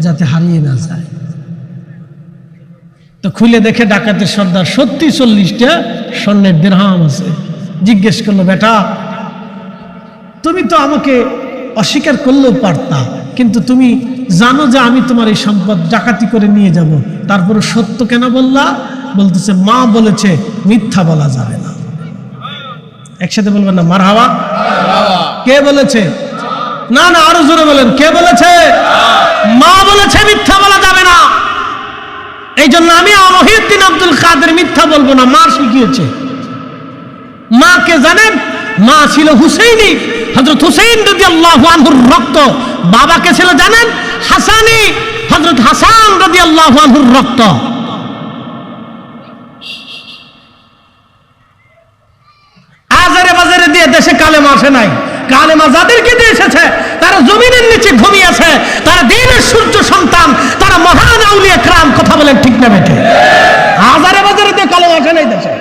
যাতে হারিয়ে না যায়। তো খুলে দেখে ডাকাতের সর্দার সত্যি 40টা স্বর্ণের দিরহাম আছে। জিজ্ঞেস করলো বেটা তুমি তো আমাকে অস্বীকার করলেও পারতা, কিন্তু তুমি জানো যে আমি তোমার এই সম্পদ ডাকাতি করে নিয়ে যাব, তারপরে সত্য কেন বললা? বলতেছে মা বলেছে মিথ্যা বলা যাবে না। একসাথে বলবেন না মারহাবা? কে বলেছে? না না আরো জোরে বলেন, কে বলেছে? মা বলেছে মিথ্যা বলা যাবে না। এই জন্য আমি মহিউদ্দিন আব্দুল কাদের মিথ্যা বলবো না, মা শিখিয়েছে। মা কে জানেন? মা ছিল হুসেইনি, হযরত হুসেইন রাদিয়াল্লাহু আনহুর রক্ত। বাবা কে ছিল জানেন? হাসানি, হযরত হাসান রাদিয়াল্লাহু আনহুর রক্ত। আজারে বাজারে দিয়ে দেশে কালেমা আসে নাই। কালেমা যাদেরকে দিয়ে এসেছে তারা জমিনের নিচে ঘুমিয়ে আছে, তারা দ্বীনের সূর্য সন্তান, তারা মহান আউলিয়া کرام। কথা বলেন ঠিক না বেঠে? আজারে বাজারে দিয়ে কালেমা আসে নাই দেশে।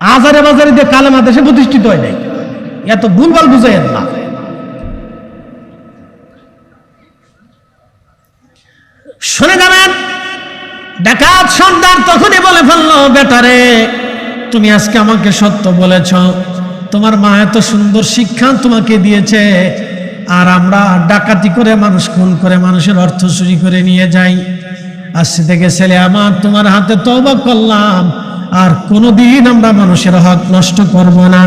আজারে বাজারে দিয়ে কালেমা দেশে প্রতিষ্ঠিত হয় নাই। এত ভুলভাল বুঝাইয়েন না। শুনে যাবেন, ডাকাত সর্দার তখনই বলে ফেললো বেটারে তুমি আজকে আমাকে সত্য বলেছ, তোমার মা এত সুন্দর শিক্ষা তোমাকে দিয়েছে, আর আমরা ডাকাতি করে মানুষ খুন করে মানুষের অর্থ চুরি করে নিয়ে যাই। আজকে থেকে ছেলে আমার তোমার হাতে তওবা করলাম, আর কোনোদিন আমরা মানুষের হক নষ্ট করব না,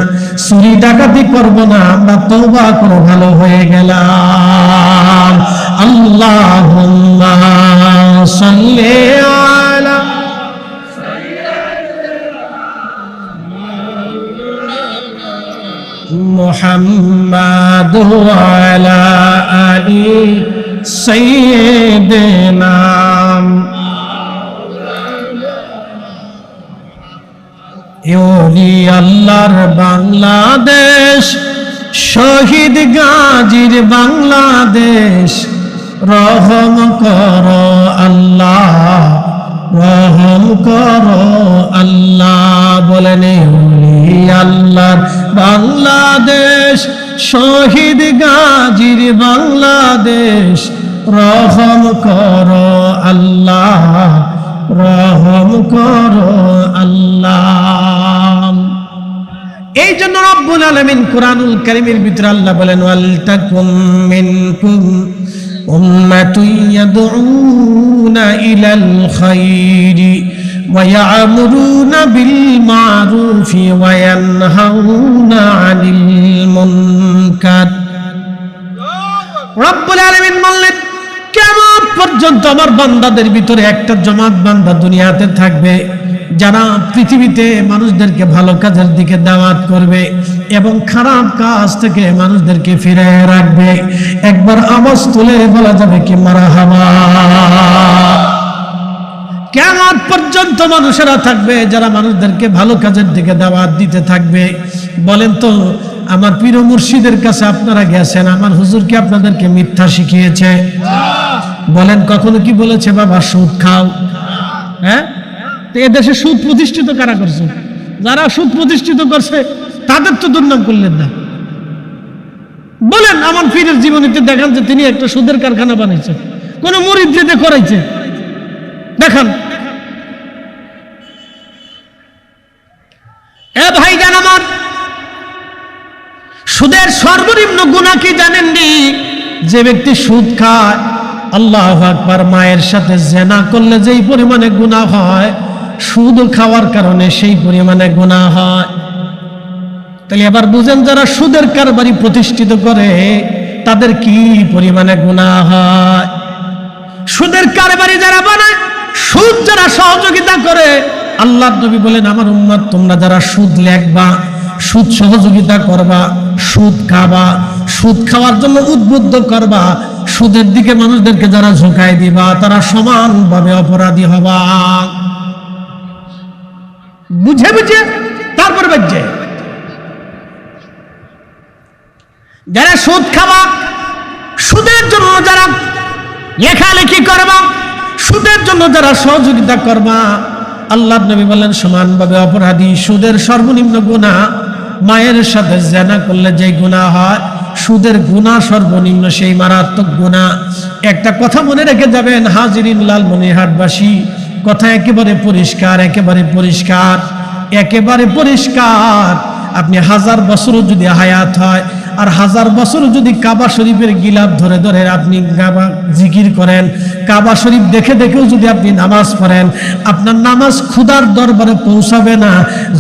চুরি ডাকাতি করব না, আমরা তওবা করে ভালো হয়ে গেলাম। আল্লাহুম্মা সাল্লি আলা মুহাম্মাদ ওয়া আলা আলি সাইয়্যিদিনা। আল্লাহর বাংলাদেশ, শহীদ গাজীর বাংলাদেশ, রহম করো আল্লাহ, রহম করো আল্লাহ। বলেন আল্লাহর বাংলাদেশ, শহীদ গাজীর বাংলাদেশ, রহম করো আল্লাহ, রহম করো আল্লাহ। এই জন্য রব্বুল আলামিন কুরআনুল কারীমের ভিতরে আল্লাহ বলেন ওয়াল তাকুম মিনকুম উম্মাতুন ইয়াদউনা ইলাল খায়রি ওয়া ইয়া'মুরুনা বিল মা'রুফি ওয়া ইয়ানহাউনা আনিল মুনকার। রব্বুল আলামিন বললেন, কিয়ামত পর্যন্ত আমার বান্দাদের ভিতরে একটা জমাত বান্দা দুনিয়াতে থাকবে যারা পৃথিবীতে মানুষদেরকে ভালো কাজের দিকে দাওয়াত করবে এবং খারাপ কাজ থেকে মানুষদেরকে ফিরিয়ে রাখবে। একবার আওয়াজ তুলে বলা যাবে কি মারহাবা। কিয়ামত পর্যন্ত মানুষেরা থাকবে যারা মানুষদেরকে ভালো কাজের দিকে দাওয়াত দিতে থাকবে। বলেন তো, আমার পীর মুর্শিদের কাছে আপনারা গেছেন, আমার হুজুর কি আপনাদেরকে মিথ্যা শিখিয়েছে? বলেন, কখনো কি বলেছে বাবা সুদ খাও? হ্যাঁ, তো এদেশে সুদ প্রতিষ্ঠিত কারা করছে? যারা সুদ প্রতিষ্ঠিত করছে তাদের তো দুর্নাম করলেন না। বলেন, আমার পীরের জীবনীতে দেখান যে তিনি একটা সুদের কারখানা বানাইছেন, কোন মুরিদ যেতে করাইছে দেখান। এ ভাই জান আমার, সুদের সর্বনিম্ন গুনাহ কি জানেননি? যে ব্যক্তি সুদ খায়, আল্লাহু আকবার, মায়ের সাথে জিনা করলে যেই পরিমাণে গুনাহ হয়, সুদ খাওয়ার কারণে সেই পরিমাণে গুনাহ হয়। তাহলে এবার বুঝেন, যারা সুদের কারবারি প্রতিষ্ঠিত করে তাদের কি পরিমাণে গুনাহ হয়। সুদের কারবারি যারা বানায়, সুদ যারা সহযোগিতা করে, আল্লাহর নবী বলেন, আমার উম্মত তোমরা যারা সুদ লেখবা, সুদ সহযোগিতা করবা, সুদ খাবা, সুদ খাওয়ার জন্য উদ্বুদ্ধ করবা, সুদের দিকে মানুষদেরকে যারা ঝুঁকাই দিবা, তারা সমানভাবে অপরাধী হবা। বুঝে বুঝে তারপর বাজে যারা সুদ খাবা, সুদের জন্য যারা লেখালেখি করবা, সুদের জন্য যারা সহযোগিতা করবা, আল্লাহর নবী বলেন সমানভাবে অপরাধী। সুদের সর্বনিম্ন গুনাহ মায়ের সাথে জিনা করলে যে গুনাহ হয়, সুদের গুনাহ সর্বনিম্ন সেই মারাত্মক গুনাহ। একটা কথা মনে রেখে যাবেন হাজিরিন লালমনিরহাটবাসী, কথা একেবারে পরিষ্কার, একেবারে পরিষ্কার, একেবারে পরিষ্কার। আপনি 1000 বছরও যদি হায়াত হয় আর 1000 বছরও যদি কাবা শরীফের গিলাফ ধরে ধরে আপনি জিকির করেন, কাবা শরীফ দেখে দেখেও যদি আপনি নামাজ পড়েন, আপনার নামাজ খুদার দরবারে পৌঁছাবে না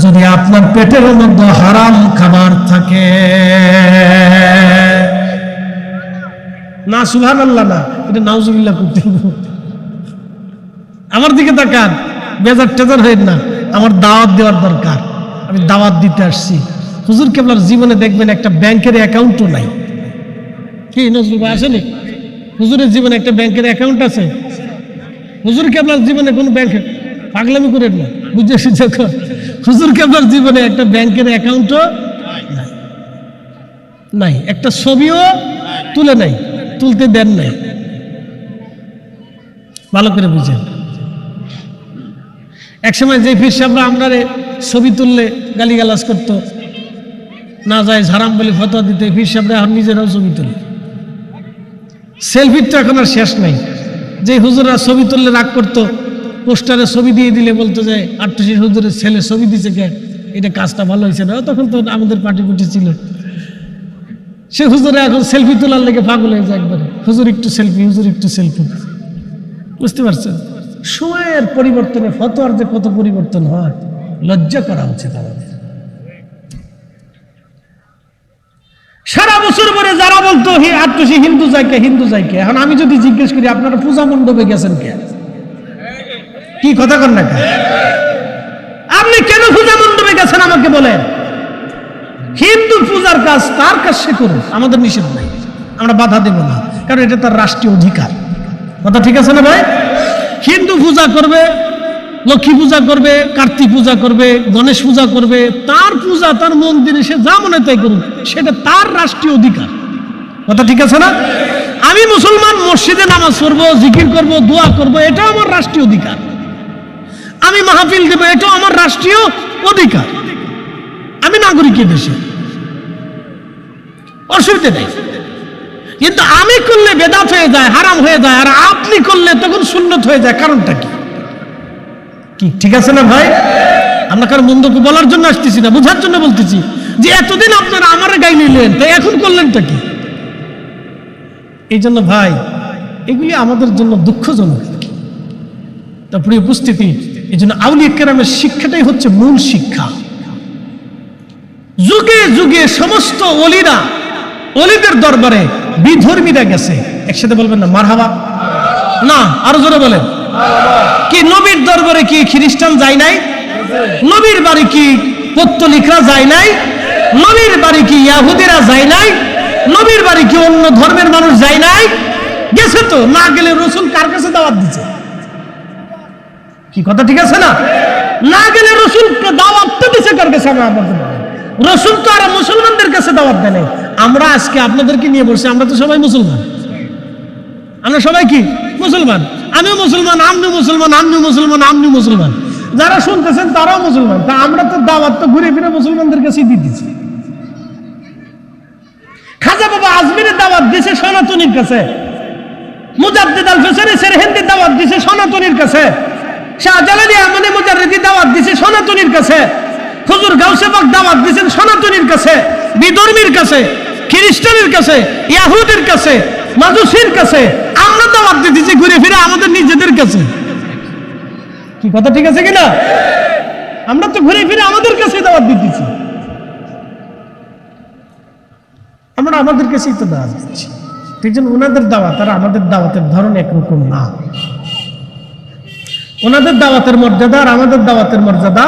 যদি আপনার পেটের মধ্যে হারাম খাবার থাকে। না সুবহানাল্লাহ, না, এটা নাউজুবিল্লাহ করতে হবে। আমার দিকে তাকান, বেজার টেজার হয়ে না, আমার দাওয়াত দেওয়ার দরকার, আমি দাওয়াত দিতে আসছি। হুজুর কেবলার জীবনে দেখবেন একটা ব্যাংকের অ্যাকাউন্টও নাই। কি নজরুল ভাই আসেনি? হুজুরের জীবনে একটা ব্যাংকের অ্যাকাউন্ট আছে? হুজুর কেবলার জীবনে কোন ব্যাংকে পাগলামি করেন না, বুঝে যখন হুজুর কেবলার জীবনে একটা ব্যাংকের অ্যাকাউন্টও নাই, একটা ছবিও তুলে নাই, তুলতে দেন নাই। ভালো করে বুঝেন। একসময় যে পীর সাহেবরা আমরা ছবি তুললে গালিগালাজ করতো, না যায় হারাম বলে ফতোয়া দিতে, পীর সাহেবরা এখন নিজেরাও ছবি তুলে। সেলফির তো এখন আর শেষ নাই। যে হুজুররা ছবি তুললে রাগ করতো, পোস্টারে ছবি দিয়ে দিলে বলতো যে আট্টশির হুজুরের ছেলে ছবি দিছে কে, এটা কাজটা ভালো হয়েছে না। তখন তো আমাদের পার্টি পুটি ছিল। সে হুজুরে এখন সেলফি তোলার লেগে পাগল হয়ে যায় একবারে, হুজুর একটু সেলফি, হুজুর একটু সেলফি। বুঝতে পারছেন? সময়ের পরিবর্তনে ফতোয়ার যে কত পরিবর্তন হয়, লজ্জা করা উচিত আমাদের। সারা বছর পরে যারা বলতো হে আট্টশি হিন্দু যাইকে, হিন্দু যাইকে, এখন আমি যদি জিজ্ঞেস করি আপনারা পূজা মণ্ডপে গেছেন কে, কি কথা কন না, আপনি কেন পূজা মণ্ডপে গেছেন আমাকে বলেন। হিন্দু পূজার কাজ তার কাজ সে করুন, আমাদের নিষেধ নাই, আমরা বাধা দেব না, কারণ এটা তার রাষ্ট্রীয় অধিকার। কথা ঠিক আছে না ভাই? হিন্দু পূজা করবে, লক্ষ্মী পূজা করবে, কার্তিক পূজা করবে, গণেশ পূজা করবে, তার পূজা তার মন্দিরে সে যা মনে তাই করুক, সেটা তার রাষ্ট্রীয় অধিকার। কথা ঠিক আছে না? আমি মুসলমান, মসজিদে নামাজ পড়বো, জিকির করব, দোয়া করব, এটাও আমার রাষ্ট্রীয় অধিকার। আমি মাহফিল দেব, এটাও আমার রাষ্ট্রীয় অধিকার। আমি নাগরিকের দেশে, অসুবিধা নেই। কিন্তু আমি করলে বেদাত হয়ে যায়, হারাম হয়ে যায়, আর আপনি করলে তখন সুন্নত হয়ে যায়। কারণটা কি? কি ঠিক আছে না ভাই? আমরা কারো মন্দকে বলার জন্য আসতেছি না, বোঝার জন্য বলতেছি যে এতদিন আপনারা আমার গায়ে নিলেন, তাই এখন করলেনটা কি? এই জন্য ভাই এগুলি আমাদের জন্য দুঃখজনক। তারপরে উপস্থিতি, এই জন্য আউলিয়া কেরামের শিক্ষাটাই হচ্ছে মূল শিক্ষা। যুগে যুগে সমস্ত ওলিরা, ওলিদের দরবারে বিধর্মীরা গেছে। একসাথে বলবেন না মারহাবা? না, আরো জোরে বলেন। কি নবীর দরবারে কি খ্রিস্টান যায় নাই? নবীর বাড়ি কি পত্তলিকরা যায় নাই? নবীর বাড়ি কি ইয়াহুদিরা যায় নাই? নবীর বাড়ি কি অন্য ধর্মের মানুষ যায় নাই? গেছে তো। না গেলে রসুল কার কাছে দাওয়াত দিচ্ছে? কি কথা ঠিক আছে না? না গেলে রসুলকে দাওয়াতটা দিচ্ছে কার কাছে? রসুল তো আর মুসলমানদের কাছে দাওয়াত দেয় নাই। আমরা আজকে আপনাদেরকে নিয়ে বলছি, আমরা তো সবাই মুসলমান। আমরা সবাই কি মুসলমান? আমিও মুসলমান, আপনি মুসলমান, আপনি মুসলমান, আপনি মুসলমান। যারা শুনতেছেন তারাও মুসলমান। তা আমরা তো দাওয়াত তো ঘুরে ফিরে মুসলমানদের কাছে দিতেছি। খাজা বাবা আজমিরের দাওয়াত দিছে সনাতনীর কাছে, মুজাদ্দিদ আল ফিসারি সেরহিন্দির দাওয়াত দিছে সনাতনীর কাছে, শাহজালালি আহমদ মুজাররিদি দাওয়াত দিছে সনাতনীর কাছে, হুজুর গাউসে পাক দাওয়াত দিছেন সনাতনীর কাছে, বিধর্মীর কাছে, খ্রিস্টানের কাছে, ইয়াহুদের কাছে, মাজুসির কাছে। আমরা দাওয়াত দিতেছি ঘুরে ফিরে আমাদের নিজেদের কাছে। কি কথা ঠিক আছে কিনা? আমরা তো ঘুরে ফিরে আমাদের কাছে দাওয়াত দিতেছি। আমরা আমাদের কাছেই তো দাওয়াত দিচ্ছি। ঠিক যেন ওনাদের দাওয়াত আর আমাদের দাওয়াতের ধরন একরকম না। ওনাদের দাওয়াতের মর্যাদা আর আমাদের দাওয়াতের মর্যাদা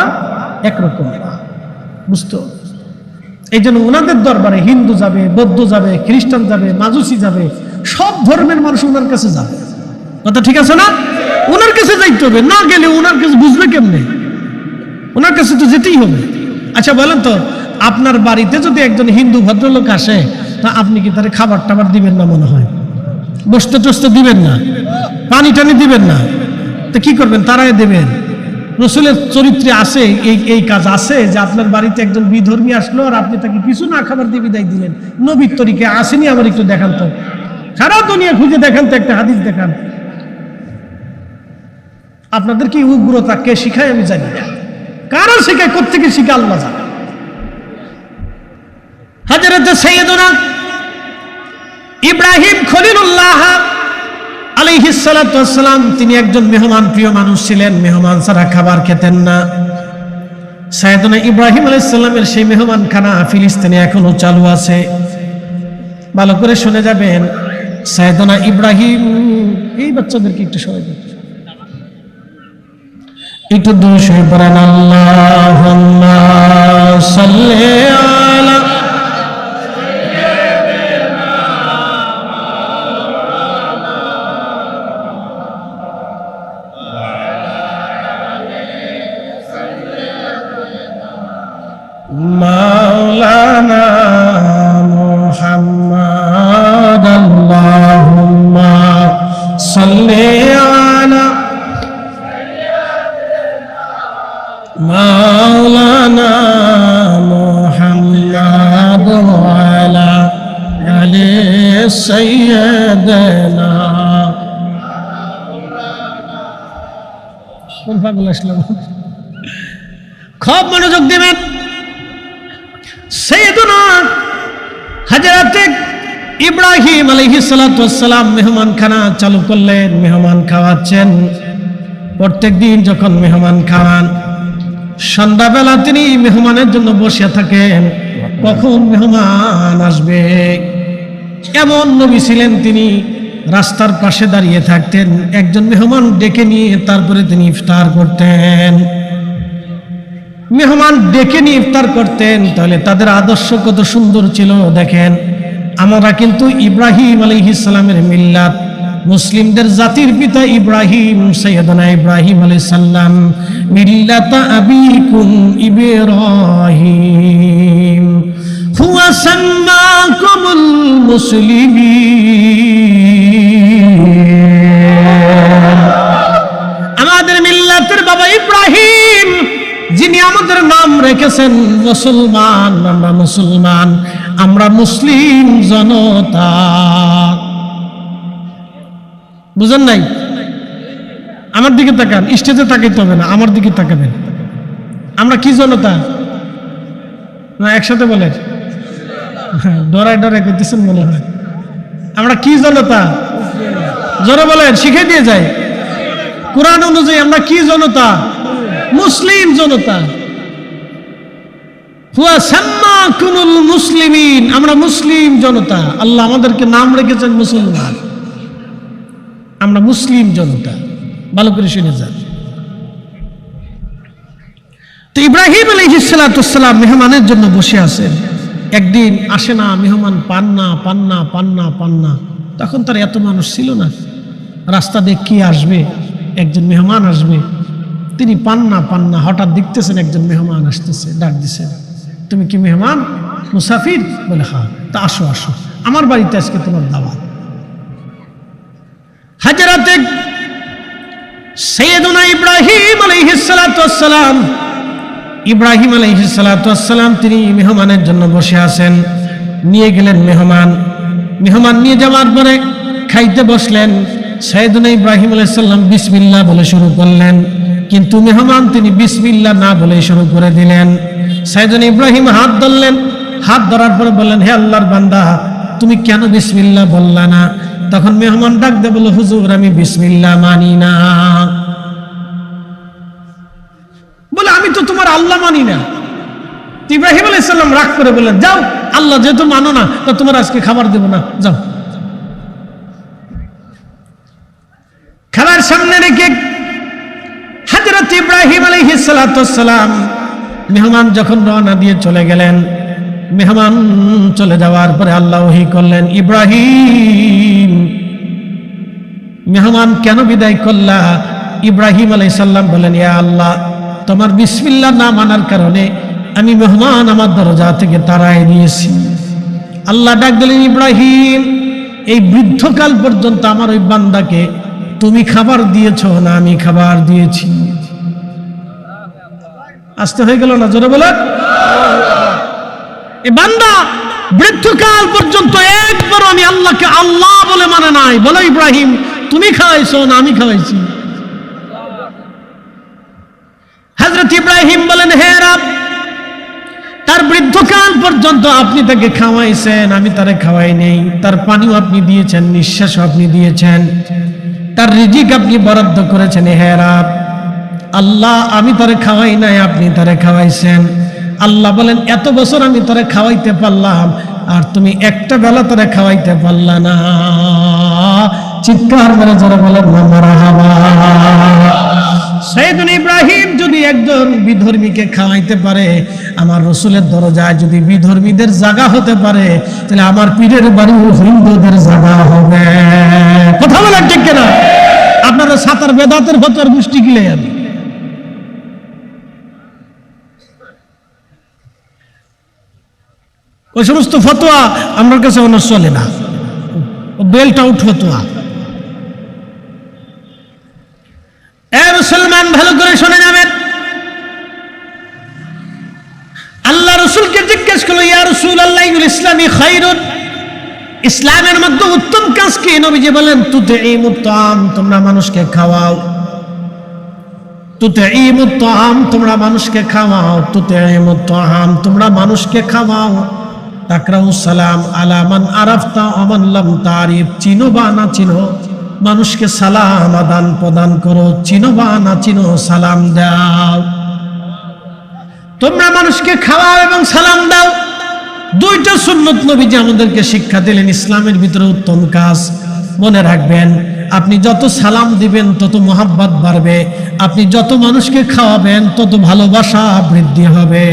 একরকম না, বুঝতো? এই জন্য ওনাদের দরবারে হিন্দু যাবে, বৌদ্ধ যাবে, খ্রিস্টান যাবে, মাজুসি যাবে, সব ধর্মের মানুষ ওনার কাছে যাবে। কথা ঠিক আছে না? ওনার কাছে যাইতে হবে। না গেলে ওনার কাছে বুঝবে কেমনে? ওনার কাছে তো যেতেই হবে। আচ্ছা বলেন তো, আপনার বাড়িতে যদি একজন হিন্দু ভদ্রলোক আসে, তা আপনি কি তার খাবার টাবার দিবেন না? মনে হয় বসতে টসতে দিবেন না, পানি টানি দিবেন না। তো কি করবেন? তারাই দেবেন। রসুলের চরিত্রে আছে এই কাজ আছে যে আপনার বাড়িতে একজন বিধর্মী আসলো আর আপনি তাকে কিছু না খাবার দিয়ে বিদায় দিলেন। নবীর তরিকে আসেনি? আমার একটু দেখান তো, সারা দুনিয়া খুঁজে দেখান তো, একটা হাদিস দেখান। আপনাদের কি উগ্রতা কে শিখায় আমি জানি না, কারণ শিখায়, কোত্থেকে শিখে আল্লাহ জানে। হযরত সাইয়্যিদুনা ইব্রাহিম খলিলুল্লাহ আলাইহিস সালাতু ওয়াস সালাম, তিনি একজন মেহমান প্রিয় মানুষ ছিলেন। মেহমান ছাড়া খাবার খেতেন না। সাইয়্যিদুনা ইব্রাহিম আলাইহিস সালামের সেই মেহমানখানা ফিলিস্তিনে এখনো চালু আছে। ভালো করে শুনে যাবেন। সাইয়্যিদুনা ইব্রাহিম, এই বাচ্চাদেরকে একটু সবাই একটু দুরূদ পড়েন, আল্লাহুম্মা সাল্লি আলা মাওলানা মুহাম্মদ, আল্লাহুম্মা সাল্লি আলা মাওলানা মুহাম্মদ ওয়া আলা আলি সাইয়্যিদিনা। কোন পাগল আসলো? খুব মনোযোগ দিবেন। সাইয়্যিদুনা হযরত ইব্রাহিম আলাইহিস সালাতু ওয়াস সালাম মেহমানখানা চালু করলেন, মেহমান খাওয়াচ্ছেন। প্রত্যেকদিন যখন মেহমান খাওয়ান, সন্ধ্যাবেলা তিনি মেহমানের জন্য বসে থাকেন, কখন মেহমান আসবে। এমন নবী ছিলেন, তিনি রাস্তার পাশে দাঁড়িয়ে থাকতেন, একজন মেহমান ডেকে নিয়ে তারপরে তিনি ইফতার করতেন। মেহমান ডেকে নিয়ে ইফতার করতেন। তাহলে তাদের আদর্শ কত সুন্দর ছিল দেখেন। আমরা কিন্তু ইব্রাহিম আলাইহিস সালামের মিল্লাত, মুসলিমদের জাতির পিতা ইব্রাহিম, সাইয়্যিদুনা ইব্রাহিম আলাইহিস সালাম, মিল্লাতা আবিকুম ইব্রাহিম হুয়া সাম্মাকুমুল মুসলিমিন। আমাদের মিল্লাতের বাবা ইব্রাহিম, যিনি আমাদের নাম রেখেছেন মুসলমান। আমরা মুসলমান, আমরা মুসলিম জনতা। বুঝেন নাই? আমার দিকে তাকান, স্টেজে তাকাইতে হবে না, আমার দিকে তাকাবেন। আমরা কি জনতা? না একসাথে বলেন, ডরায় ডরায় করতেছেন মনে হয়। আমরা কি জনতা? জোরে বলেন, শিখে দিয়ে যায়। কোরআন অনুযায়ী আমরা কি জনতা? মুসলিম জনতা। হুয়া সাম্মাকুমুল মুসলিমিন, আমরা মুসলিম জনতা। আল্লাহ আমাদেরকে নাম রেখেছেন মুসলমান, আমরা মুসলিম জনতা। ভালো করে শুনে যান। তো ইব্রাহিম আলাইহিস সালাতু ওয়াস সালাম মেহমানের জন্য বসে আছেন। একদিন আসে না, মেহমান পান না। তখন তার এত মানুষ ছিল না, রাস্তা দিয়ে কি আসবে, একজন মেহমান আসবে, তিনি পান না। হঠাৎ দেখতেছেন একজন মেহমান আসতেছে, ডাক দিছেন, তুমি কি মেহমান, মুসাফির? বলে হ্যাঁ। তা আসো, আমার বাড়িতে আজকে তোমার দাওয়াত। হযরত সাইয়্যিদুনা ইব্রাহিম আলাইহিস সালাতু ওয়াস সালাম, ইব্রাহিম আলাইহিস সালাতু ওয়াস সালাম তিনি মেহমানের জন্য বসে আছেন। নিয়ে গেলেন মেহমান নিয়ে যাওয়ার পরে খাইতে বসলেন। সাইয়্যিদুনা ইব্রাহিম আলাইহিস সালাম বিসমিল্লাহ বলে শুরু করলেন, কিন্তু মেহমান তিনি বিসমিল্লাহ না বলে শুরু করে দিলেন। সাইয়্যিদুনা ইব্রাহিম হাত ধরলেন, হাত ধরার পরে বললেন, হে আল্লাহর বান্দা, তুমি কেন বিসমিল্লাহ বললা না? তখন মেহমান ডাক দিয়ে বলল, হুজুর আমি বিসমিল্লাহ মানি না। বলে আমি তো তোমার আল্লাহ মানি না। ইব্রাহিম আলাইহিস সালাম রাগ করে বললেন, যাও, আল্লাহ যেহেতু মানো না তো তোমার আজকে খাবার দেব না, যাও। খাবার সামনে রেখে হযরত ইব্রাহিম আলাইহিস সালাতু ওয়াস সালাম মেহমান যখন রওনা দিয়ে চলে গেলেন, মেহমান চলে যাওয়ার পরে আল্লাহ ওহী করলেন, ইব্রাহিম, মেহমান কেন বিদায় করলা? ইব্রাহিম আলাইহিস সালাম বলেন, ইয়া আল্লাহ, তোমার বিসমিল্লাহ না মানার কারণে আমি মেহমান আমার দরজা থেকে তাড়ায় দিয়েছি। আল্লাহ ডাক দিলেন, ইব্রাহিম, এই বৃদ্ধকাল পর্যন্ত আমার ওই বান্দাকে তুমি খাবার দিয়েছো না আমি খাবার দিয়েছি? আসতে হয়ে গেল না? জোরে বলেন। এই বান্দা বৃদ্ধকাল পর্যন্ত একবার আমি আল্লাহকে আল্লাহ বলে মানে নাই। বলো ইব্রাহিম, তুমি খাওয়াইছো না আমি খাওয়াইছি? হযরত ইব্রাহিম বলেন, হে রব, তার বৃদ্ধকাল পর্যন্ত আপনি তাকে খাওয়াইছেন, আমি তারে খাওয়াই নেই। তার পানিও আপনি দিয়েছেন, নিঃশ্বাসও আপনি দিয়েছেন, তার রিজিক আপনি বরাদ্দ করেছেন। হে রব, আল্লাহ, আমি তারে খাওয়াই নাই, আপনি তারে খাওয়াইছেন। আল্লাহ বলেন, এত বছর আমি তারে খাওয়াইতে পারলাম, আর তুমি একটা বেলা তারে খাওয়াইতে পারলা না। চিৎকার মেরে যারা বলেন না মারহাবা। সাইয়্যিদুনা ইব্রাহিম যদি একজন বিধর্মীকে খাওয়াইতে পারে, আমার রাসূলের দরজায় যদি বিধর্মীদের জায়গা হতে পারে, তাহলে আমার পীরের বাড়ি হিন্দুদের জায়গা হবে। কথা বলেন ঠিক কিনা? আপনারা সাতার বেদাতের ফতোয়ার গোষ্ঠী গিলে আমি ওই সমস্ত ফতোয়া আমার কাছে অন্য চলে না, বেল্ট আউট ফতোয়া। মুসলমান ভালো করে শুনে যাবেন। আল্লাহ রাসূলকে জিজ্ঞেস করলো, ইয়া রাসূলুল্লাহ, ইসলামী খায়রুন, ইসলামের মধ্যে উত্তম কাজ কি? নবীজি বলেন, তুতঈমুত তাআম, তোমরা মানুষকে খাওয়াও। তুতঈমুত তাআম, তোমরা মানুষকে খাওয়াও। তুতঈমুত তাআম, তোমরা মানুষকে খাওয়াও। তাকরাউস সালাম আলা মান আরাফতা ওয়া মান লাম তারিফ, চিনো বা না চিনো মানুষকে সালাম আদান প্রদান করো, চিনো বা না চিনো সালাম দাও। তোমরা মানুষকে খাওয়াও এবং সালাম দাও। দুইটা সুন্নত নবীজি আমাদেরকে শিক্ষা দিলেন ইসলামের ভিতরে উত্তম কাজ। মনে রাখবেন, আপনি যত সালাম দিবেন তত মোহাব্বত বাড়বে, আপনি যত মানুষকে খাওয়াবেন তত ভালোবাসা বৃদ্ধি হবে।